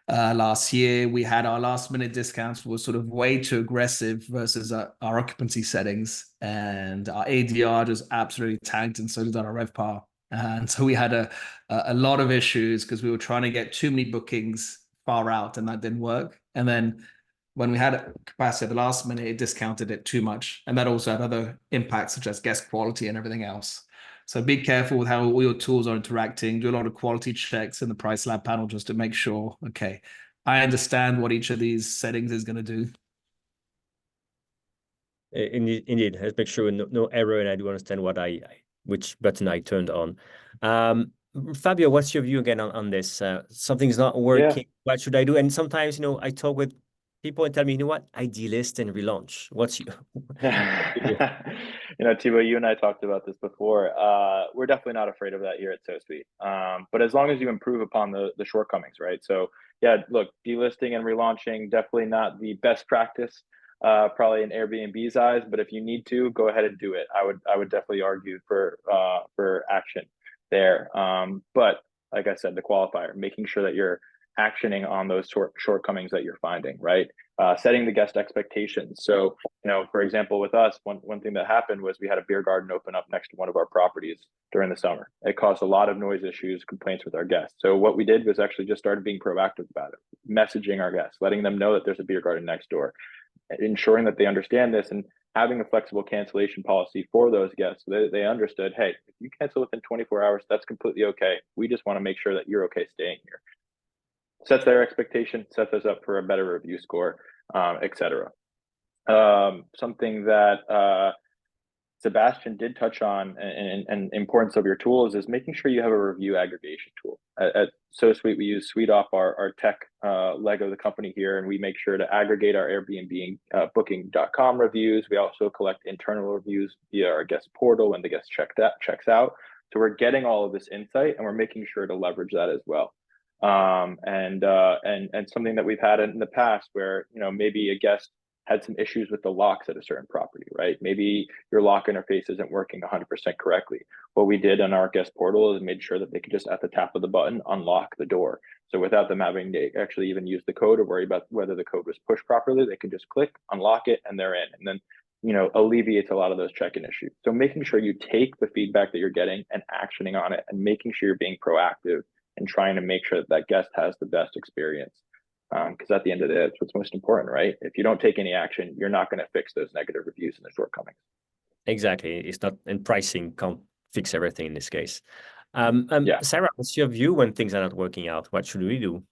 [SPEAKER 5] Last year, we had our last minute discounts were sort of way too aggressive versus our occupancy settings, and our ADR just absolutely tanked, and so did our RevPAR. And so we had a lot of issues because we were trying to get too many bookings far out, and that didn't work. And then when we had capacity at the last minute, it discounted it too much, and that also had other impacts such as guest quality and everything else. So be careful with how all your tools are interacting. Do a lot of quality checks in the PriceLab panel just to make sure, okay, I understand what each of these settings is going to do.
[SPEAKER 1] Indeed, let's make sure no error, and I do understand which button I turned on. Fabio, what's your view again on this? Something's not working.
[SPEAKER 4] Yeah.
[SPEAKER 1] What should I do? And sometimes, I talk with people and tell me, you know what, I delist and relaunch. What's you?
[SPEAKER 4] Thibault, you and I talked about this before. We're definitely not afraid of that here at SoSuite. But as long as you improve upon the shortcomings, right? So yeah, look, delisting and relaunching, definitely not the best practice, probably in Airbnb's eyes, but if you need to, go ahead and do it. I would definitely argue for action there. But like I said, the qualifier, making sure that you're actioning on those shortcomings that you're finding, right? Setting the guest expectations. So, for example, with us, one thing that happened was we had a beer garden open up next to one of our properties during the summer. It caused a lot of noise issues, complaints with our guests. So what we did was actually just started being proactive about it, messaging our guests, letting them know that there's a beer garden next door, ensuring that they understand this, and having a flexible cancellation policy for those guests. So they understood, hey, if you cancel within 24 hours, that's completely okay. We just want to make sure that you're okay staying here. Sets their expectation, sets us up for a better review score, etc. Something that Sébastien did touch on, and importance of your tools, is making sure you have a review aggregation tool. At SoSuite, we use SuiteOp, our tech leg of the company here, and we make sure to aggregate our Airbnb Booking.com reviews. We also collect internal reviews via our guest portal when the guest checks out. So we're getting all of this insight, and we're making sure to leverage that as well. And something that we've had in the past where, maybe a guest had some issues with the locks at a certain property, right? Maybe your lock interface isn't working 100% correctly. What we did on our guest portal is made sure that they could just, at the tap of the button, unlock the door. So without them having to actually even use the code or worry about whether the code was pushed properly, they could just click, unlock it, and they're in. And then, alleviates a lot of those check-in issues. So making sure you take the feedback that you're getting and actioning on it, and making sure you're being proactive and trying to make sure that guest has the best experience. Because at the end of the day, it's what's most important, right? If you don't take any action, you're not going to fix those negative reviews and the shortcomings.
[SPEAKER 1] Exactly. It's not, and pricing can't fix everything in this case.
[SPEAKER 4] Yeah.
[SPEAKER 1] Sarah, what's your view when things are not working out? What should we do?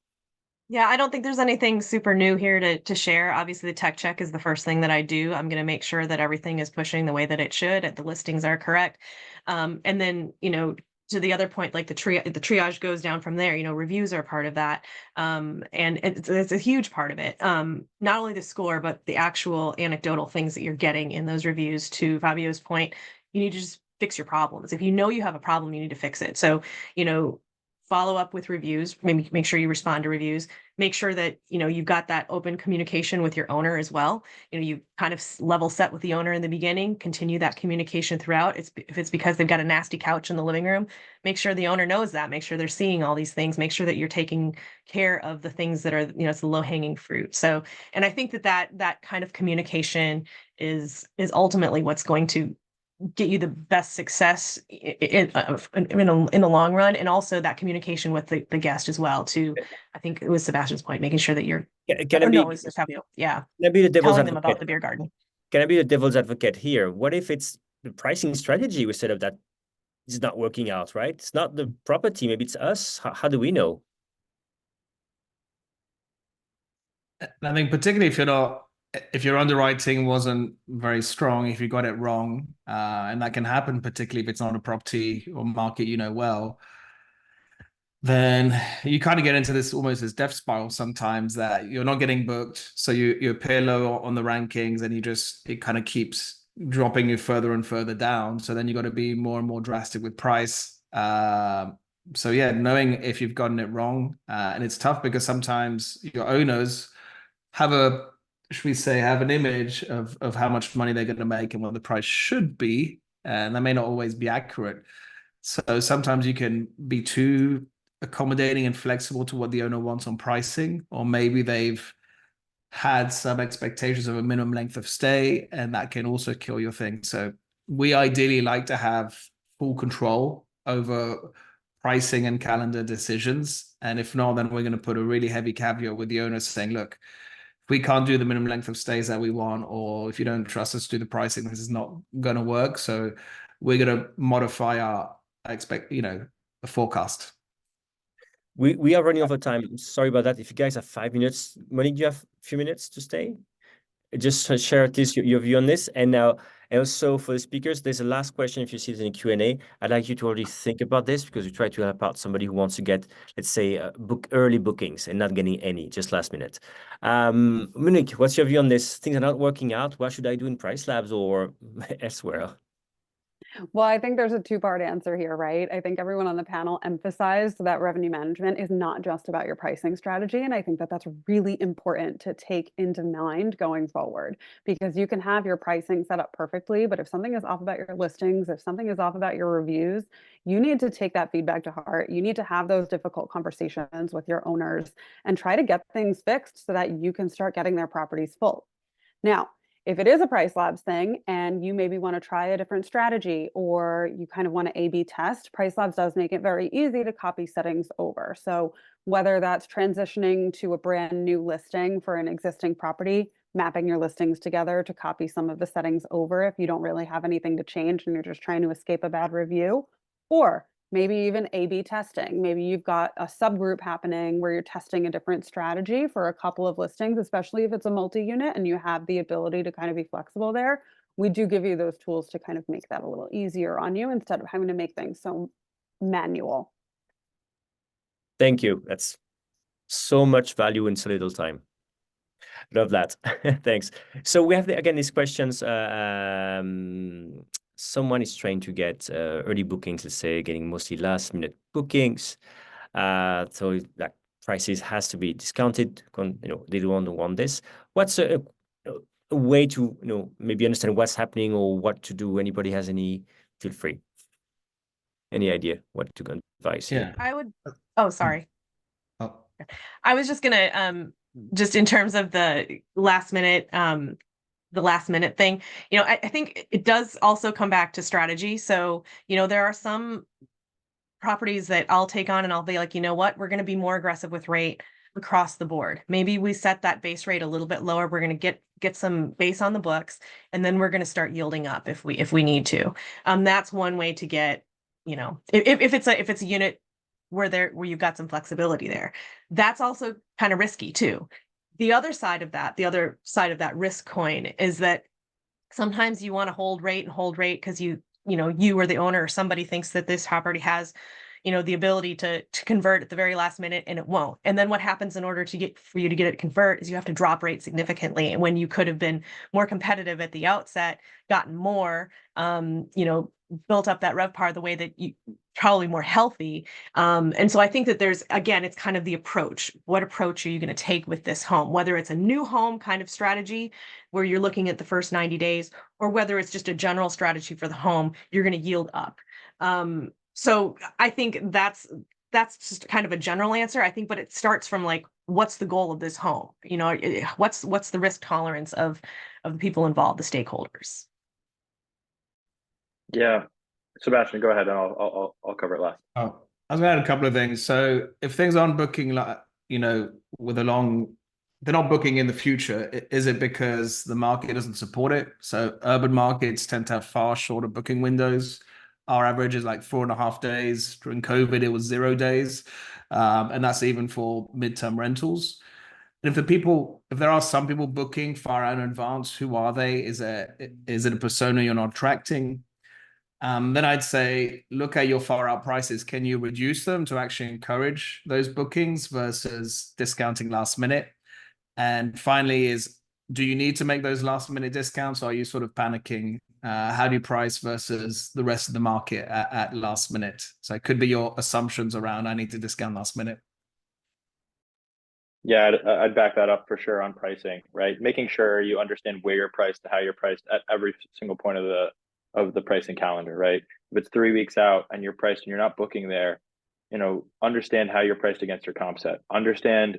[SPEAKER 3] Yeah, I don't think there's anything super new here to share. Obviously, the tech check is the first thing that I do. I'm going to make sure that everything is pushing the way that it should, the listings are correct. And then, to the other point, like the triage goes down from there. Reviews are part of that. And it's a huge part of it. Not only the score, but the actual anecdotal things that you're getting in those reviews. To Fabio's point, you need to just fix your problems. If you know you have a problem, you need to fix it. So, follow up with reviews, maybe make sure you respond to reviews, make sure that, you've got that open communication with your owner as well. You kind of level set with the owner in the beginning, continue that communication throughout. If it's because they've got a nasty couch in the living room, make sure the owner knows that, make sure they're seeing all these things, make sure that you're taking care of the things that are, it's the low hanging fruit. So, and I think that kind of communication is ultimately what's going to get you the best success in the long run, and also that communication with the guest as well. To, I think it was Sébastien's point, making sure that you're. Can I
[SPEAKER 1] be the devil's
[SPEAKER 3] telling
[SPEAKER 1] advocate?
[SPEAKER 3] them about the beer garden.
[SPEAKER 1] Can I be the devil's advocate here? What if it's the pricing strategy we set up that is not working out, right? It's not the property, maybe it's us. How do we know?
[SPEAKER 5] I think particularly if your underwriting wasn't very strong, if you got it wrong, and that can happen, particularly if it's not a property or market well, then you kind of get into this almost as death spiral sometimes, that you're not getting booked, so you appear low on the rankings, and it kind of keeps dropping you further and further down. So then you got to be more and more drastic with price. So yeah, knowing if you've gotten it wrong, and it's tough because sometimes your owners have an image of how much money they're going to make and what the price should be, and that may not always be accurate. So sometimes you can be too accommodating and flexible to what the owner wants on pricing, or maybe they've had some expectations of a minimum length of stay, and that can also kill your thing. So we ideally like to have full control over pricing and calendar decisions. And if not, then we're going to put a really heavy caveat with the owner saying, look, we can't do the minimum length of stays that we want, or if you don't trust us to do the pricing, this is not going to work. So we're going to modify our forecast.
[SPEAKER 1] We are running over time. Sorry about that. If you guys have 5 minutes, Monique, do you have a few minutes to stay? just share at least your view on this. And now, and also for the speakers, there's a last question. If you see it in Q&A, I'd like you to already think about this because we try to help out somebody who wants to get, let's say, book early bookings and not getting any, just last minute. Monique, what's your view on this? Things are not working out. What should I do in PriceLabs or elsewhere?
[SPEAKER 2] Well, I think there's a two-part answer here, right? I think everyone on the panel emphasized that revenue management is not just about your pricing strategy. And I think that that's really important to take into mind going forward, because you can have your pricing set up perfectly, but if something is off about your listings, if something is off about your reviews, you need to take that feedback to heart. You need to have those difficult conversations with your owners and try to get things fixed so that you can start getting their properties full. Now, if it is a PriceLabs thing and you maybe want to try a different strategy or you kind of want to A/B test, PriceLabs does make it very easy to copy settings over. So whether that's transitioning to a brand new listing for an existing property, mapping your listings together to copy some of the settings over if you don't really have anything to change and you're just trying to escape a bad review, or maybe even A/B testing. Maybe you've got a subgroup happening where you're testing a different strategy for a couple of listings, especially if it's a multi-unit and you have the ability to kind of be flexible there. We do give you those tools to kind of make that a little easier on you instead of having to make things so manual.
[SPEAKER 1] Thank you. That's so much value in so little time. Love that. Thanks. So we have, again, these questions. Someone is trying to get early bookings, let's say, getting mostly last minute bookings. So that prices has to be discounted. They don't want this. What's a way to, maybe understand what's happening or what to do? Anybody has any, feel free. Any idea what to advise here?
[SPEAKER 3] I would, oh, sorry.
[SPEAKER 5] Oh.
[SPEAKER 3] I was just gonna, just in terms of the last minute thing, I think it does also come back to strategy. So, there are some properties that I'll take on and I'll be like, you know what, we're going to be more aggressive with rate across the board. Maybe we set that base rate a little bit lower. We're going to get some base on the books, and then we're going to start yielding up if we need to. That's one way to get, if it's a unit where you've got some flexibility there. That's also kind of risky too. The other side of that risk coin is that sometimes you want to hold rate because you or the owner or somebody thinks that this property has, the ability to convert at the very last minute, and it won't. And then what happens in order for you to get it convert is you have to drop rate significantly. And when you could have been more competitive at the outset, gotten more, built up that RevPAR the way that you probably more healthy. And so I think that it's kind of the approach. What approach are you going to take with this home? Whether it's a new home kind of strategy where you're looking at the first 90 days, or whether it's just a general strategy for the home, you're going to yield up. So I think that's just kind of a general answer. I think, but it starts from like, what's the goal of this home? What's the risk tolerance of the people involved, the stakeholders?
[SPEAKER 4] Yeah, Sébastien, go ahead, and I'll cover it last.
[SPEAKER 5] Oh, I was going to add a couple of things. So if things aren't booking, like with they're not booking in the future. Is it because the market doesn't support it? So urban markets tend to have far shorter booking windows. Our average is like 4.5 days. During COVID, it was 0 days, and that's even for midterm rentals. And if there are some people booking far out in advance, who are they? Is it a persona you're not attracting? Then I'd say, look at your far out prices. Can you reduce them to actually encourage those bookings versus discounting last minute? And finally do you need to make those last minute discounts? Or are you sort of panicking? How do you price versus the rest of the market at last minute? So it could be your assumptions around, I need to discount last minute.
[SPEAKER 4] Yeah, I'd back that up for sure on pricing, right? Making sure you understand where you're priced and how you're priced at every single point of the pricing calendar, right? If it's 3 weeks out and you're priced and you're not booking there, understand how you're priced against your comp set. Understand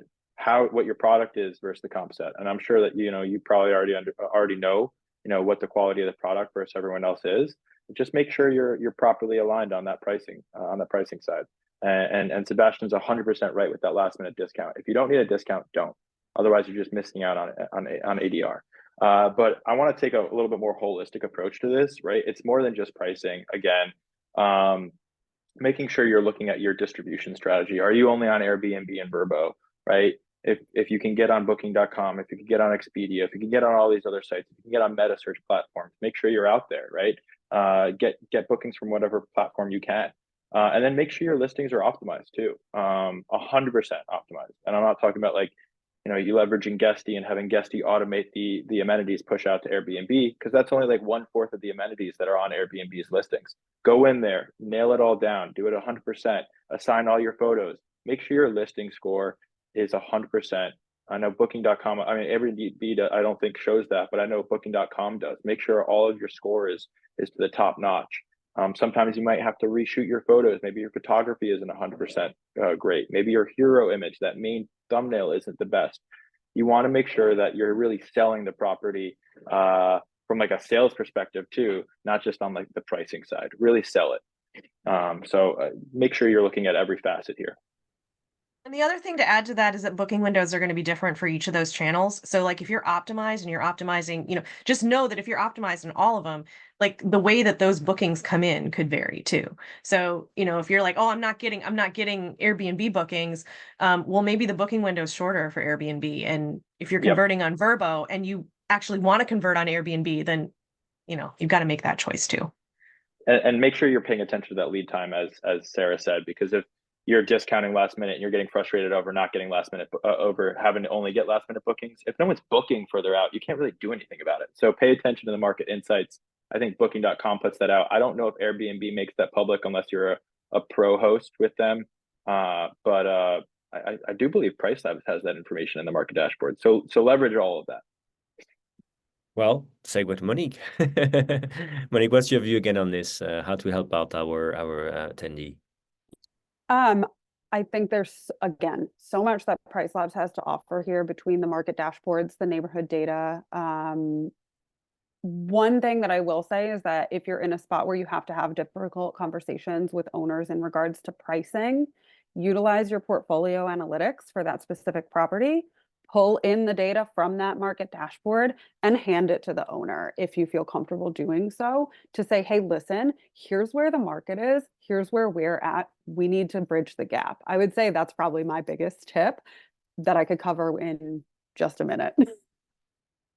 [SPEAKER 4] what your product is versus the comp set. And I'm sure that you probably already know what the quality of the product versus everyone else is. Just make sure you're properly aligned on that pricing side. And Sébastien's 100% right with that last minute discount. If you don't need a discount, don't. Otherwise, you're just missing out on ADR. But I want to take a little bit more holistic approach to this, right? It's more than just pricing. Again, making sure you're looking at your distribution strategy. Are you only on Airbnb and Vrbo, right? if you can get on booking.com, if you can get on Expedia, if you can get on all these other sites, if you can get on meta search platforms, make sure you're out there, right? Get bookings from whatever platform you can. And then make sure your listings are optimized too. 100% optimized. And I'm not talking about like, you leveraging Guesty and having Guesty automate the amenities push out to Airbnb, because that's only like 1/4 of the amenities that are on Airbnb's listings. Go in there, nail it all down, do it 100%, assign all your photos, make sure your listing score is 100%. I know booking.com, I mean, Airbnb, I don't think shows that, but I know booking.com does. Make sure all of your score is to the top notch. Sometimes you might have to reshoot your photos. Maybe your photography isn't 100% great. Maybe your hero image, that main thumbnail, isn't the best. You want to make sure that you're really selling the property from like a sales perspective too, not just on like the pricing side. Really sell it. So make sure you're looking at every facet here.
[SPEAKER 3] And the other thing to add to that is that booking windows are going to be different for each of those channels. So like if you're optimized and you're optimizing, just know that if you're optimized in all of them, like the way that those bookings come in could vary too. So, if you're like, oh, I'm not getting Airbnb bookings, well, maybe the booking window is shorter for Airbnb. And if you're converting on Vrbo and you actually want to convert on Airbnb, then, you've got to make that choice too.
[SPEAKER 4] And make sure you're paying attention to that lead time, as Sarah said, because if you're discounting last minute and you're getting frustrated over not getting last minute, over having to only get last minute bookings, if no one's booking further out, you can't really do anything about it. So pay attention to the market insights. I think booking.com puts that out. I don't know if Airbnb makes that public unless you're a pro host with them. But I do believe PriceLabs has that information in the market dashboard. So leverage all of that.
[SPEAKER 1] Well, segue to Monique. Monique, what's your view again on this? How to help out our attendee?
[SPEAKER 2] I think there's, again, so much that PriceLabs has to offer here between the market dashboards, the neighborhood data. One thing that I will say is that if you're in a spot where you have to have difficult conversations with owners in regards to pricing, utilize your portfolio analytics for that specific property, pull in the data from that market dashboard and hand it to the owner if you feel comfortable doing so, to say, hey, listen, here's where the market is, here's where we're at, we need to bridge the gap. I would say that's probably my biggest tip that I could cover in just a minute.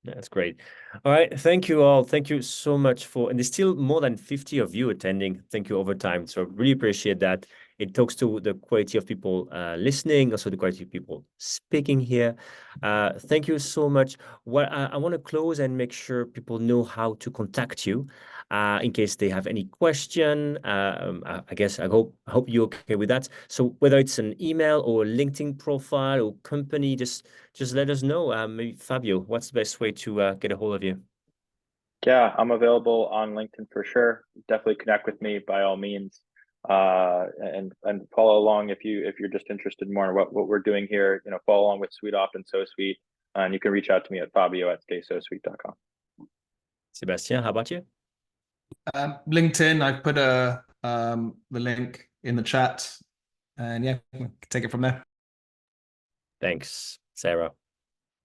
[SPEAKER 1] That's great. All right. Thank you all. Thank you so much and there's still more than 50 of you attending. Thank you over time. So really appreciate that. It talks to the quality of people listening, also the quality of people speaking here. Thank you so much. I want to close and make sure people know how to contact you in case they have any question. I hope you're okay with that. So whether it's an email or a LinkedIn profile or company, just let us know. Maybe Fabio, what's the best way to get a hold of you?
[SPEAKER 4] Yeah, I'm available on LinkedIn for sure. Definitely connect with me by all means. And follow along if you're just interested more in what we're doing here. Follow along with SuiteOp and SoSuite, and you can reach out to me at Fabio@SoSuite.com.
[SPEAKER 1] Sébastien, how about you?
[SPEAKER 5] LinkedIn, I put the link in the chat, and yeah, take it from there.
[SPEAKER 1] Thanks, Sarah.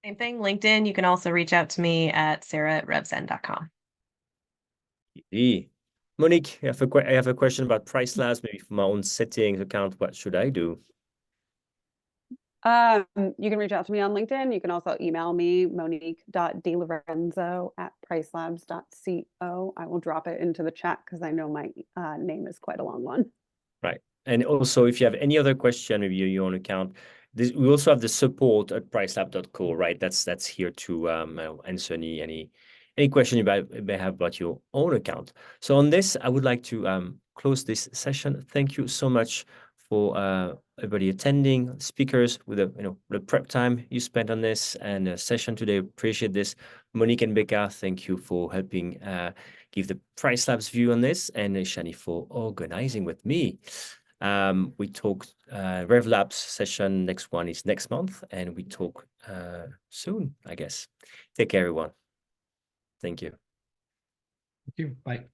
[SPEAKER 3] Same thing, LinkedIn. You can also reach out to me at sarah@revzen.com.
[SPEAKER 1] Monique, I have a question about PriceLabs, maybe for my own settings account. What should I do?
[SPEAKER 2] You can reach out to me on LinkedIn. You can also email me, monique.delorenzO@pricelabs.co. I will drop it into the chat because I know my name is quite a long one.
[SPEAKER 1] Right. And also, if you have any other question, maybe your own account, we also have the support at pricelab.co, right? That's here to answer any question you may have about your own account. So on this, I would like to close this session. Thank you so much for everybody attending, speakers, with the prep time you spent on this and the session today. Appreciate this. Monique and Becca, thank you for helping give the PriceLabs view on this, and Shani for organizing with me. We talk RevLabs session, next one is next month, and we talk soon, I guess. Take care, everyone. Thank you.
[SPEAKER 5] Thank you. Bye.